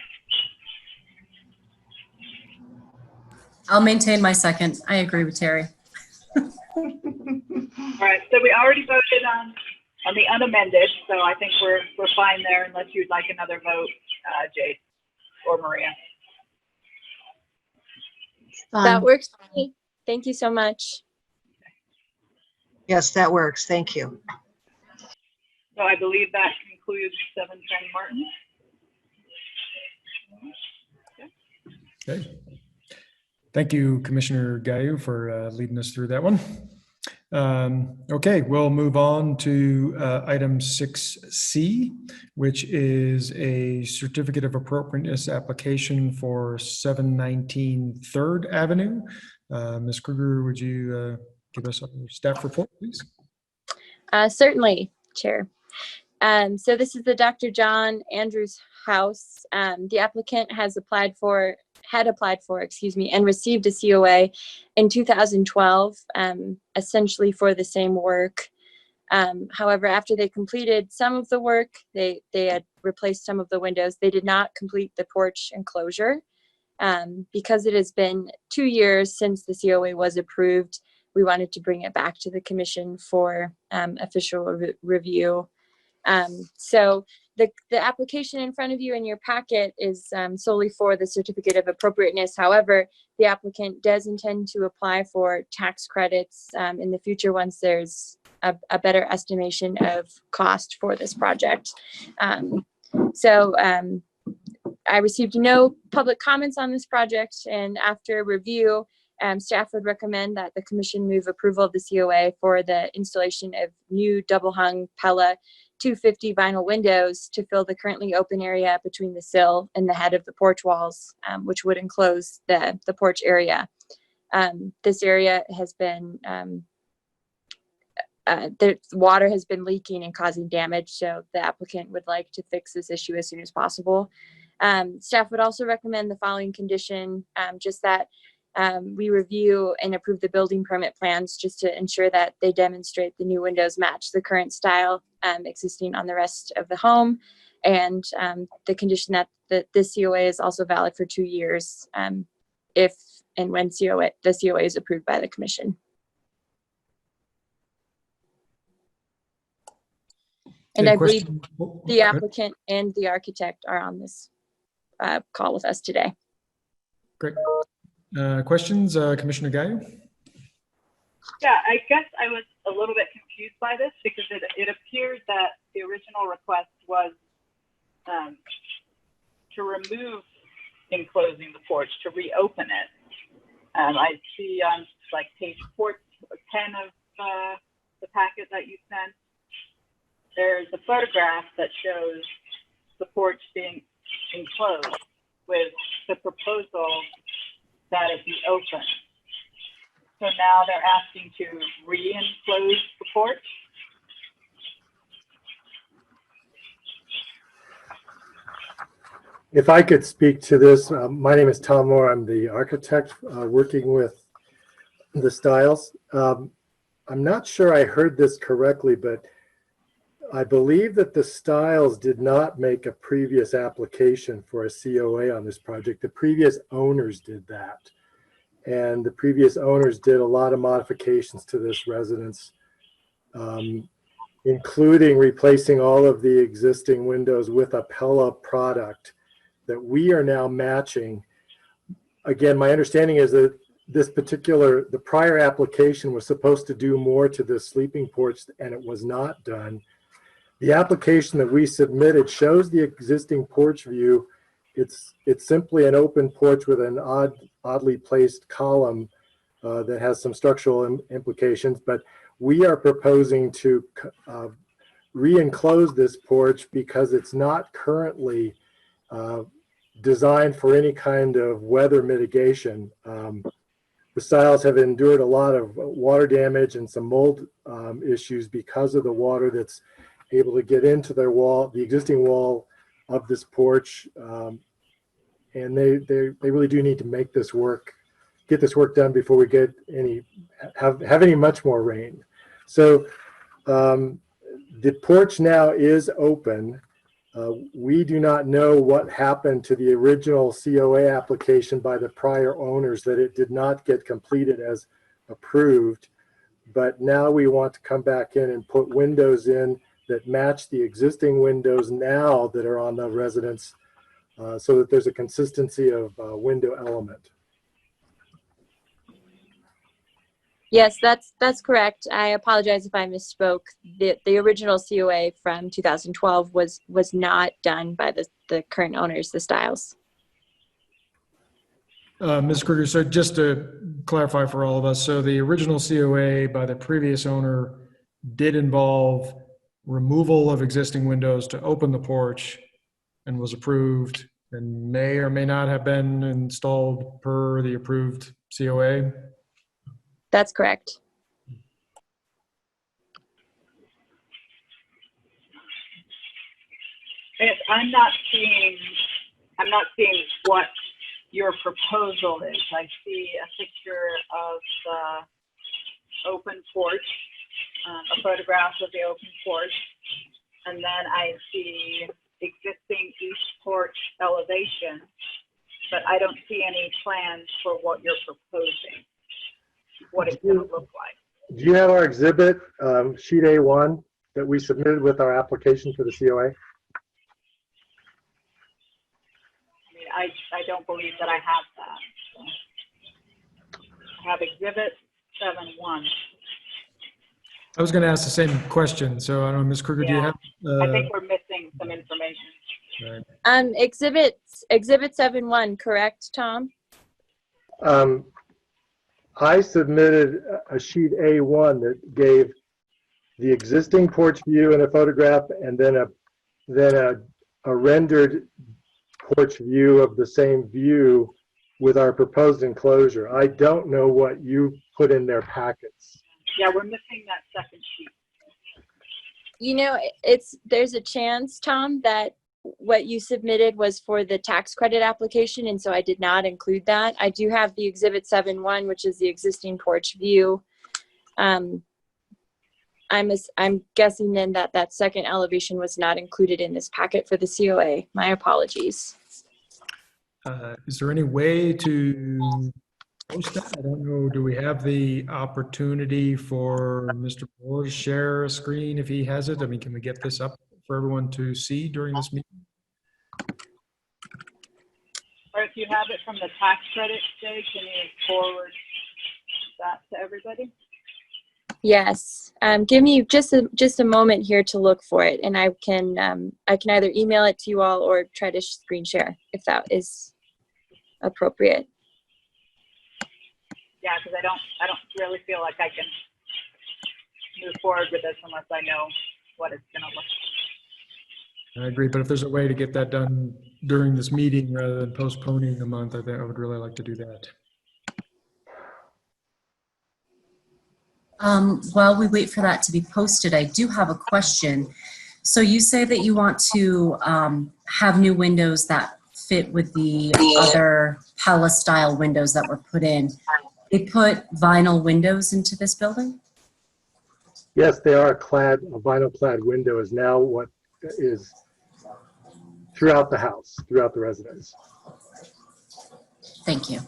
I'll maintain my second. I agree with Terry. All right, so we already voted on the unamended, so I think we're fine there unless you'd like another vote, Jade or Maria. That works for me. Thank you so much. Yes, that works. Thank you. So I believe that concludes 710 Martin. Okay. Thank you, Commissioner Gayu, for leading us through that one. Okay, we'll move on to item 6C, which is a certificate of appropriateness application for 719 3rd Avenue. Ms. Kruger, would you give us a staff report, please? Certainly, Chair. So this is the Dr. John Andrews house. The applicant had applied for, and received a COA in 2012, essentially for the same work. However, after they completed some of the work, they had replaced some of the windows. They did not complete the porch enclosure. Because it has been 2 years since the COA was approved, we wanted to bring it back to the commission for official review. So the application in front of you in your packet is solely for the certificate of appropriateness. However, the applicant does intend to apply for tax credits in the future once there's a better estimation of cost for this project. I received no public comments on this project, and after review, staff would recommend that the commission move approval of the COA for the installation of new double hung Pella 250 vinyl windows to fill the currently open area between the sill and the head of the porch walls, which would enclose the porch area. This area has been, the water has been leaking and causing damage, so the applicant would like to fix this issue as soon as possible. Staff would also recommend the following condition, just that we review and approve the building permit plans just to ensure that they demonstrate the new windows match the current style existing on the rest of the home. And the condition that the COA is also valid for 2 years if and when the COA is approved by the commission. And I believe the applicant and the architect are on this call with us today. Great. Questions, Commissioner Gayu? Yeah, I guess I was a little bit confused by this because it appears that the original request was to remove enclosing the porch, to reopen it. I see on like page 10 of the packet that you sent, there's a photograph that shows the porch being enclosed with the proposal that it be open. So now they're asking to re-enclose the porch. If I could speak to this, my name is Tom Moore. I'm the architect working with the Styles. I'm not sure I heard this correctly, but I believe that the Styles did not make a previous application for a COA on this project. The previous owners did that. And the previous owners did a lot of modifications to this residence, including replacing all of the existing windows with a Pella product that we are now matching. Again, my understanding is that the prior application was supposed to do more to the sleeping porch, and it was not done. The application that we submitted shows the existing porch view. It's simply an open porch with an oddly placed column that has some structural implications, but we are proposing to re-enclose this porch because it's not currently designed for any kind of weather mitigation. The Styles have endured a lot of water damage and some mold issues because of the water that's able to get into their wall, the existing wall of this porch, and they really do need to make this work, get this work done before we get have any much more rain. So the porch now is open. We do not know what happened to the original COA application by the prior owners, that it did not get completed as approved, but now we want to come back in and put windows in that match the existing windows now that are on the residence, so that there's a consistency of window element. Yes, that's correct. I apologize if I misspoke. The original COA from 2012 was not done by the current owners, the Styles. Ms. Kruger, so just to clarify for all of us, so the original COA by the previous owner did involve removal of existing windows to open the porch and was approved and may or may not have been installed per the approved COA? That's correct. Yes, I'm not seeing what your proposal is. I see a picture of the open porch, a photograph of the open porch, and then I see existing east porch elevation, but I don't see any plans for what you're proposing, what it's going to look like. Do you have our exhibit, sheet A1, that we submitted with our application for the COA? I don't believe that I have that. So I have Exhibit 7-1. I was going to ask the same question. So I don't know, Ms. Kruger, do you Yeah. have? I think we're missing some information. Right. Exhibit 7-1, correct, Tom? I submitted a sheet A1 that gave the existing porch view in a photograph and then a rendered porch view of the same view with our proposed enclosure. I don't know what you put in their packets. Yeah, we're missing that second sheet. You know, there's a chance, Tom, that what you submitted was for the tax credit application, and so I did not include that. I do have the Exhibit 7-1, which is the existing porch view. I'm guessing then that second elevation was not included in this packet for the COA. My apologies. Is there any way to post that? I don't know. Do we have the opportunity for Mr. Moore to share a screen if he has it? I mean, can we get this up for everyone to see during this meeting? Or if you have it from the tax credit, Jay, can you forward that to everybody? Yes. Give me just a moment here to look for it, and I can either email it to you all or try to screen share if that is appropriate. Yeah, because I don't really feel like I can move forward with this unless I know what it's going to look like. I agree, but if there's a way to get that done during this meeting rather than postponing a month, I think I would really like to do that. While we wait for that to be posted, I do have a question. So you say that you want to have new windows that fit with the other palace style windows that were put in. They put vinyl windows into this building? Yes, they are clad. A vinyl clad window is now what is throughout the house, throughout the residence. Thank you.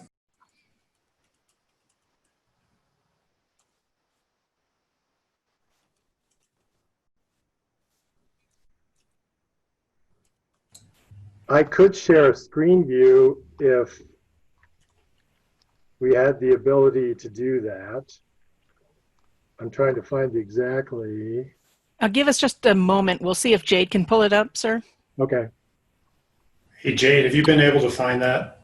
I could share a screen view if we had the ability to do that. I'm trying to find exactly. Give us just a moment. We'll see if Jade can pull it up, sir. Okay. Hey, Jade, have you been able to find that?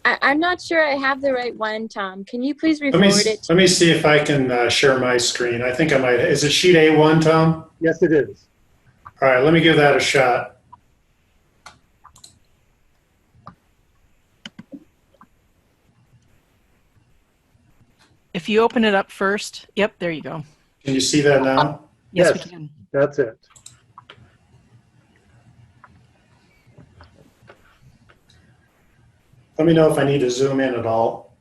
I'm not sure I have the right one, Tom. Can you please re-forward it? Let me see if I can share my screen. I think I might. Is it sheet A1, Tom? Yes, it is. All right, let me give that a shot. If you open it up first, yep, there you go. Can you see that now? Yes, we can. That's it. Let me know if I need to zoom in at all.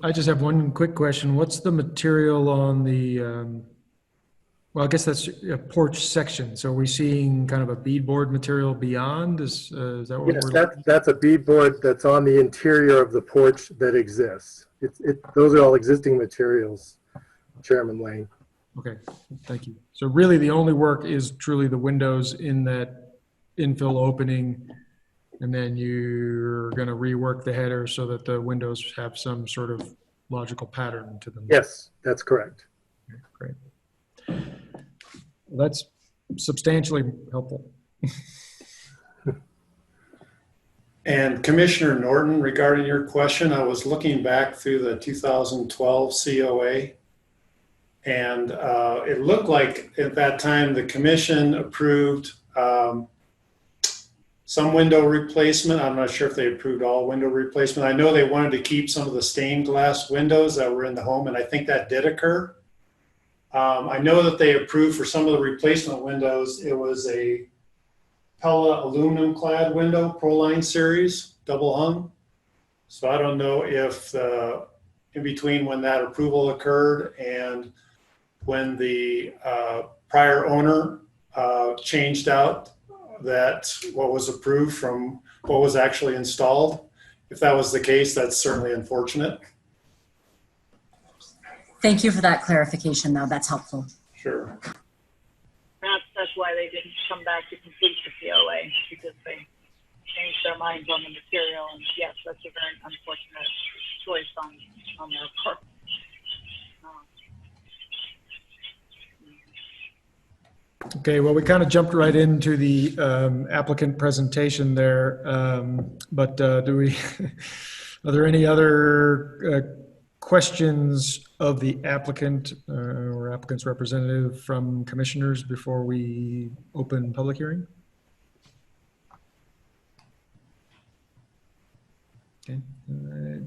I just have one quick question. What's the material on the, well, I guess that's a porch section. So are we seeing kind of a beadboard material beyond? Is that what Yes, we're that's a beadboard that's on the interior of the porch that exists. Those are all existing materials, Chairman Lane. Okay, thank you. So really the only work is truly the windows in that infill opening, and then you're going to rework the header so that the windows have some sort of logical pattern to them. Yes, that's correct. Okay, great. Well, that's substantially helpful. And Commissioner Norton, regarding your question, I was looking back through the 2012 COA, and it looked like at that time the commission approved some window replacement. I'm not sure if they approved all window replacement. I know they wanted to keep some of the stained glass windows that were in the home, and I think that did occur. I know that they approved for some of the replacement windows. It was a Pella aluminum clad window, Proline series, double hung. So I don't know if in between when that approval occurred and when the prior owner changed out that what was approved from what was actually installed. If that was the case, that's certainly unfortunate. Thank you for that clarification, though. That's helpful. Sure. That's why they didn't come back to complete the POA, because they changed their minds on the material. And yes, that's a very unfortunate choice on their part. Okay, well, we kind of jumped right into the applicant presentation there, but are there any other questions of the applicant or applicant's representative from commissioners before we open public hearing? Okay, I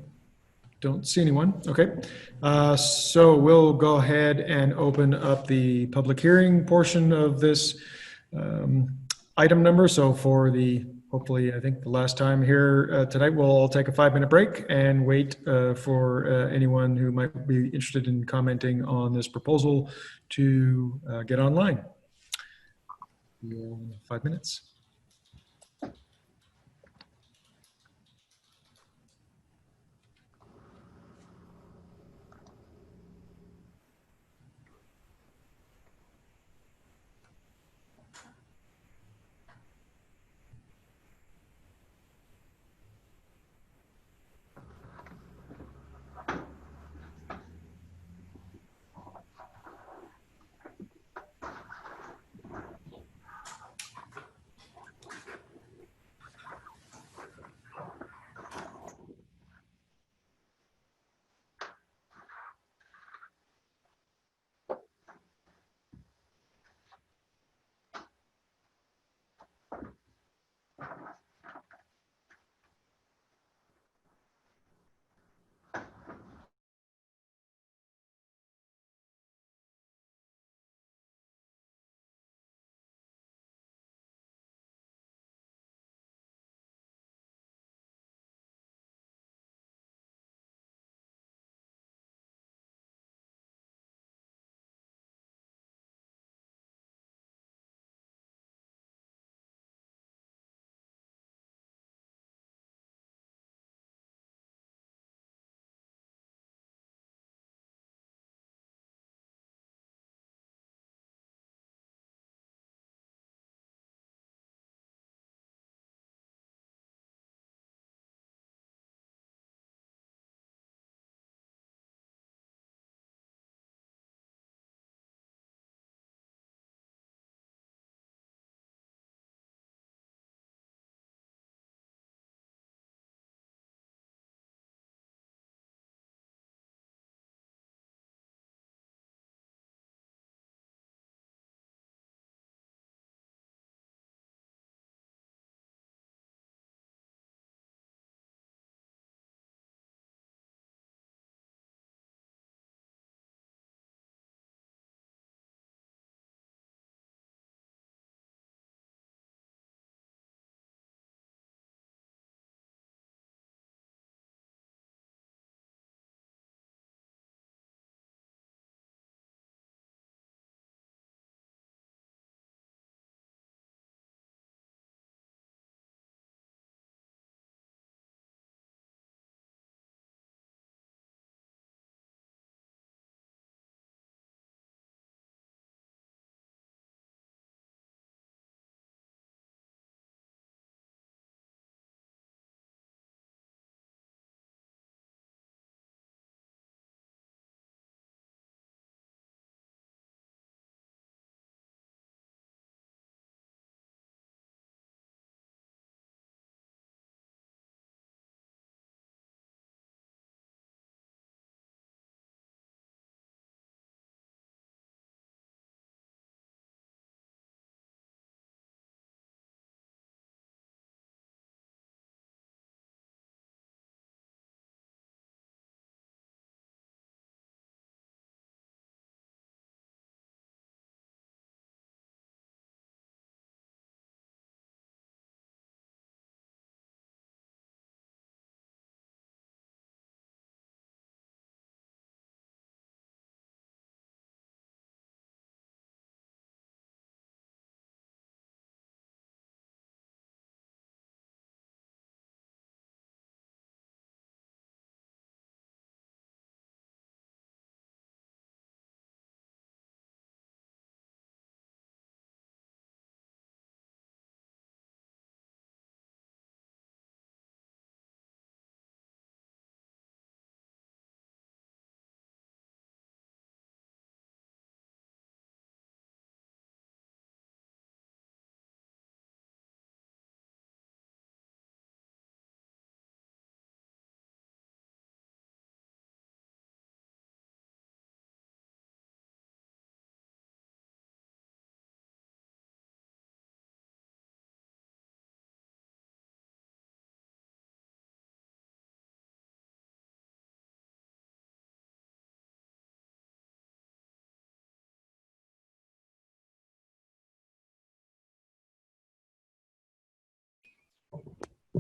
don't see anyone. Okay, so we'll go ahead and open up the public hearing portion of this item number. So for the, hopefully, I think the last time here tonight, we'll take a 5-minute break and wait for anyone who might be interested in commenting on this proposal to get online. 5 minutes.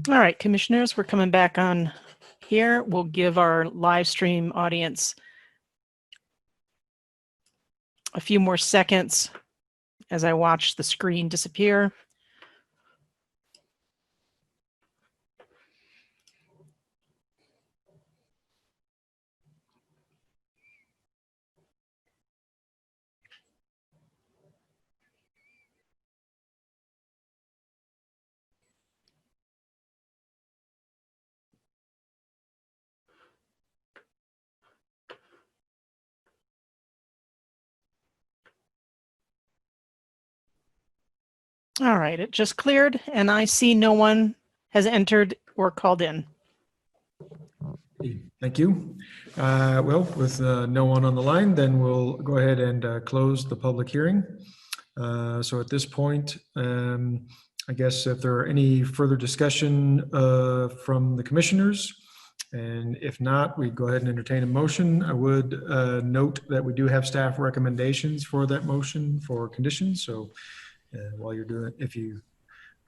All right, commissioners, we're coming back on here. We'll give our live stream audience a few more seconds as I watch the screen disappear. All right, it just cleared and I see no one has entered or called in. Thank you. Well, with no one on the line, then we'll go ahead and close the public hearing. So at this point, I guess if there are any further discussion from the commissioners, and if not, we go ahead and entertain a motion. I would note that we do have staff recommendations for that motion for conditions. So while you're doing it, if you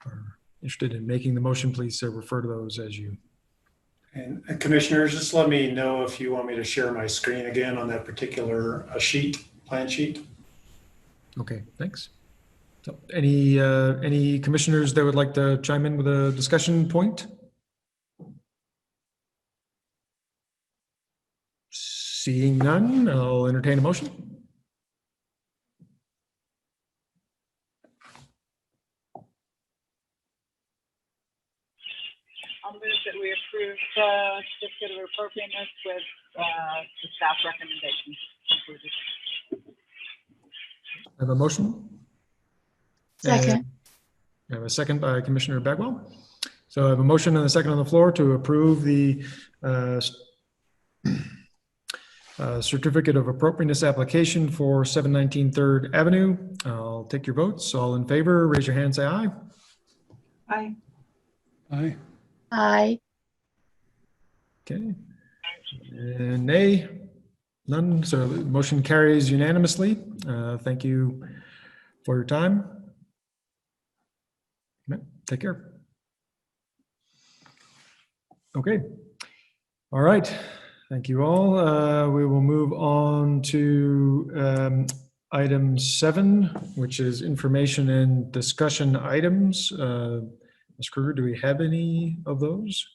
are interested in making the motion, please refer to those as you. And commissioners, just let me know if you want me to share my screen again on that particular plan sheet. Okay, thanks. So any commissioners that would like to chime in with a discussion point? Seeing none, I'll entertain a motion. I'll move that we approve the certificate of appropriateness with the staff recommendations included. I have a motion. Second. I have a second by Commissioner Bagwell. So I have a motion and a second on the floor to approve the certificate of appropriateness application for 719 3rd Avenue. I'll take your votes. All in favor, raise your hand, say aye. Aye. Aye. Aye. Okay. And nay? None. So the motion carries unanimously. Thank you for your time. Take care. Okay. All right. Thank you all. We will move on to item 7, which is information and discussion items. Ms. Kruger, do we have any of those?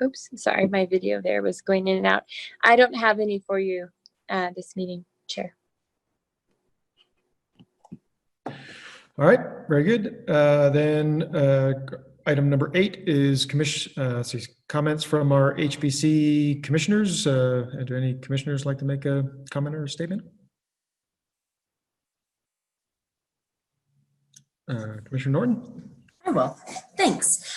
Oops, sorry, my video there was going in and out. I don't have any for you this meeting, Chair. All right, very good. Then item number 8 is comments from our HPC commissioners. Do any commissioners like to make a comment or a statement? Commissioner Norton? I will. Thanks.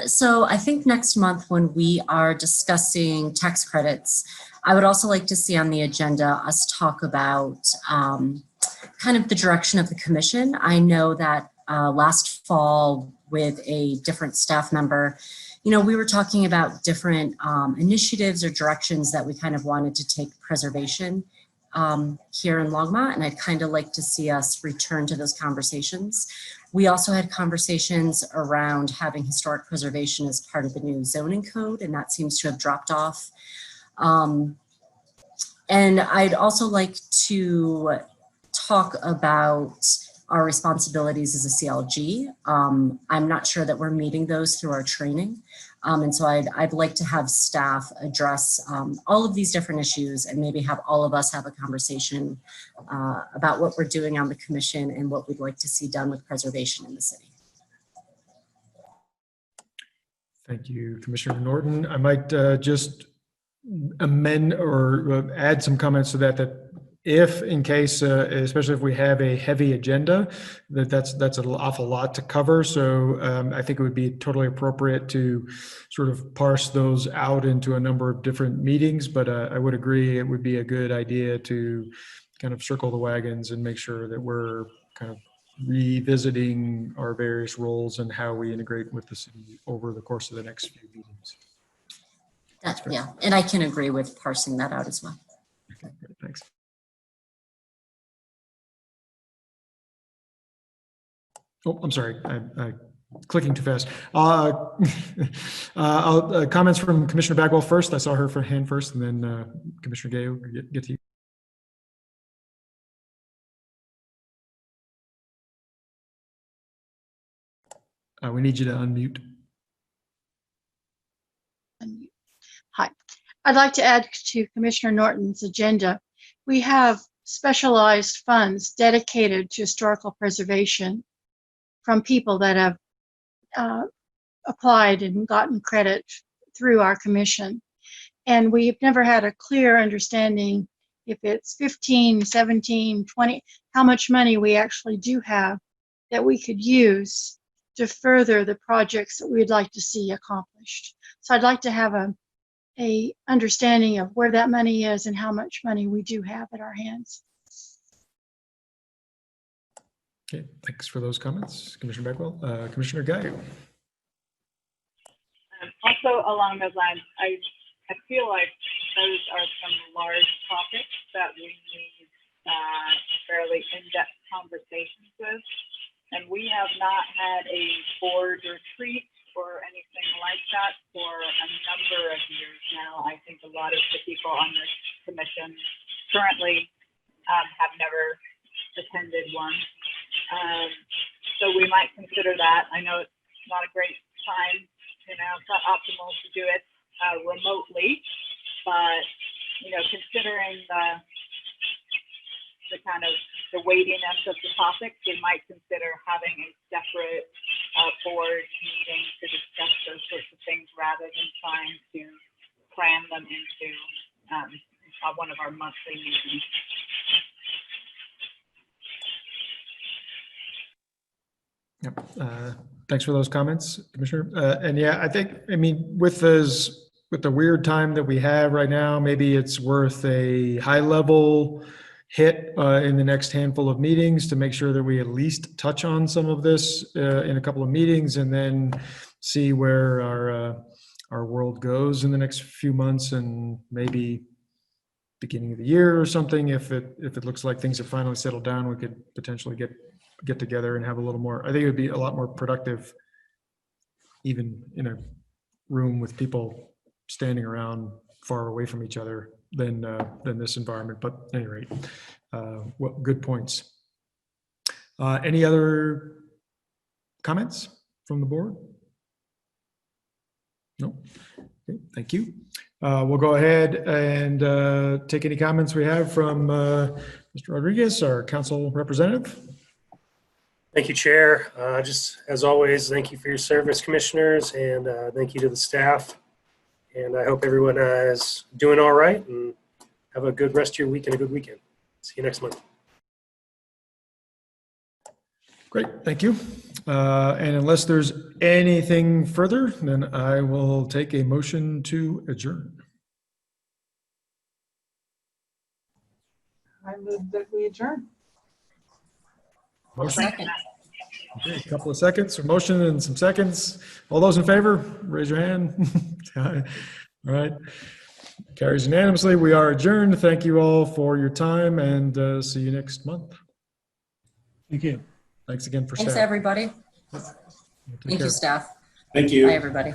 So I think next month when we are discussing tax credits, I would also like to see on the agenda us talk about kind of the direction of the commission. I know that last fall with a different staff member, we were talking about different initiatives or directions that we kind of wanted to take preservation here in Longmont, and I'd kind of like to see us return to those conversations. We also had conversations around having historic preservation as part of the new zoning code, and that seems to have dropped off. And I'd also like to talk about our responsibilities as a CLG. I'm not sure that we're meeting those through our training. And so I'd like to have staff address all of these different issues and maybe have all of us have a conversation about what we're doing on the commission and what we'd like to see done with preservation in the city. Thank you, Commissioner Norton. I might just amend or add some comments to that if in case, especially if we have a heavy agenda, that's an awful lot to cover. So I think it would be totally appropriate to sort of parse those out into a number of different meetings. But I would agree it would be a good idea to kind of circle the wagons and make sure that we're kind of revisiting our various roles and how we integrate with the city over the course of the next few meetings. Yeah, and I can agree with parsing that out as well. Okay, thanks. Oh, I'm sorry. I clicking too fast. Comments from Commissioner Bagwell first. I saw her hand first, and then Commissioner Gay will get to you. We need you to unmute. Hi. I'd like to add to Commissioner Norton's agenda. We have specialized funds dedicated to historical preservation from people that have applied and gotten credit through our commission. And we've never had a clear understanding if it's 15, 17, 20, how much money we actually do have that we could use to further the projects that we'd like to see accomplished. So I'd like to have a understanding of where that money is and how much money we do have at our hands. Okay, thanks for those comments, Commissioner Bagwell. Commissioner Guy. Also along those lines, I feel like those are some large topics that we need fairly in-depth conversations with. And we have not had a board retreat or anything like that for a number of years now. I think a lot of the people on this commission currently have never attended one. So we might consider that. I know it's not a great time, you know, it's not optimal to do it remotely, but, you know, considering the kind of the weightiness of the topics, we might consider having a separate board meeting to discuss those sorts of things rather than trying to cram them into one of our monthly meetings. Yep. Thanks for those comments, Commissioner. And yeah, I mean, with the weird time that we have right now, maybe it's worth a high level hit in the next handful of meetings to make sure that we at least touch on some of this in a couple of meetings, and then see where our world goes in the next few months, and maybe beginning of the year or something. If it looks like things have finally settled down, we could potentially get together and have a little more. I think it would be a lot more productive, even in a room with people standing around far away from each other, than this environment. But at any rate, good points. Any other comments from the board? No. Okay, thank you. We'll go ahead and take any comments we have from Mr. Rodriguez, our council representative. Thank you, Chair. Just as always, thank you for your service, commissioners, and thank you to the staff. And I hope everyone is doing all right, and have a good rest of your week and a good weekend. See you next month. Great, thank you. And unless there's anything further, then I will take a motion to adjourn. I move that we adjourn. Motion. Okay, a couple of seconds, or motion and some seconds. All those in favor, raise your hand. All right, carries unanimously. We are adjourned. Thank you all for your time, and see you next month. Thank you. Thanks again for Thanks, staff. everybody. Take Thank care. you, staff. Thank you. Bye, everybody.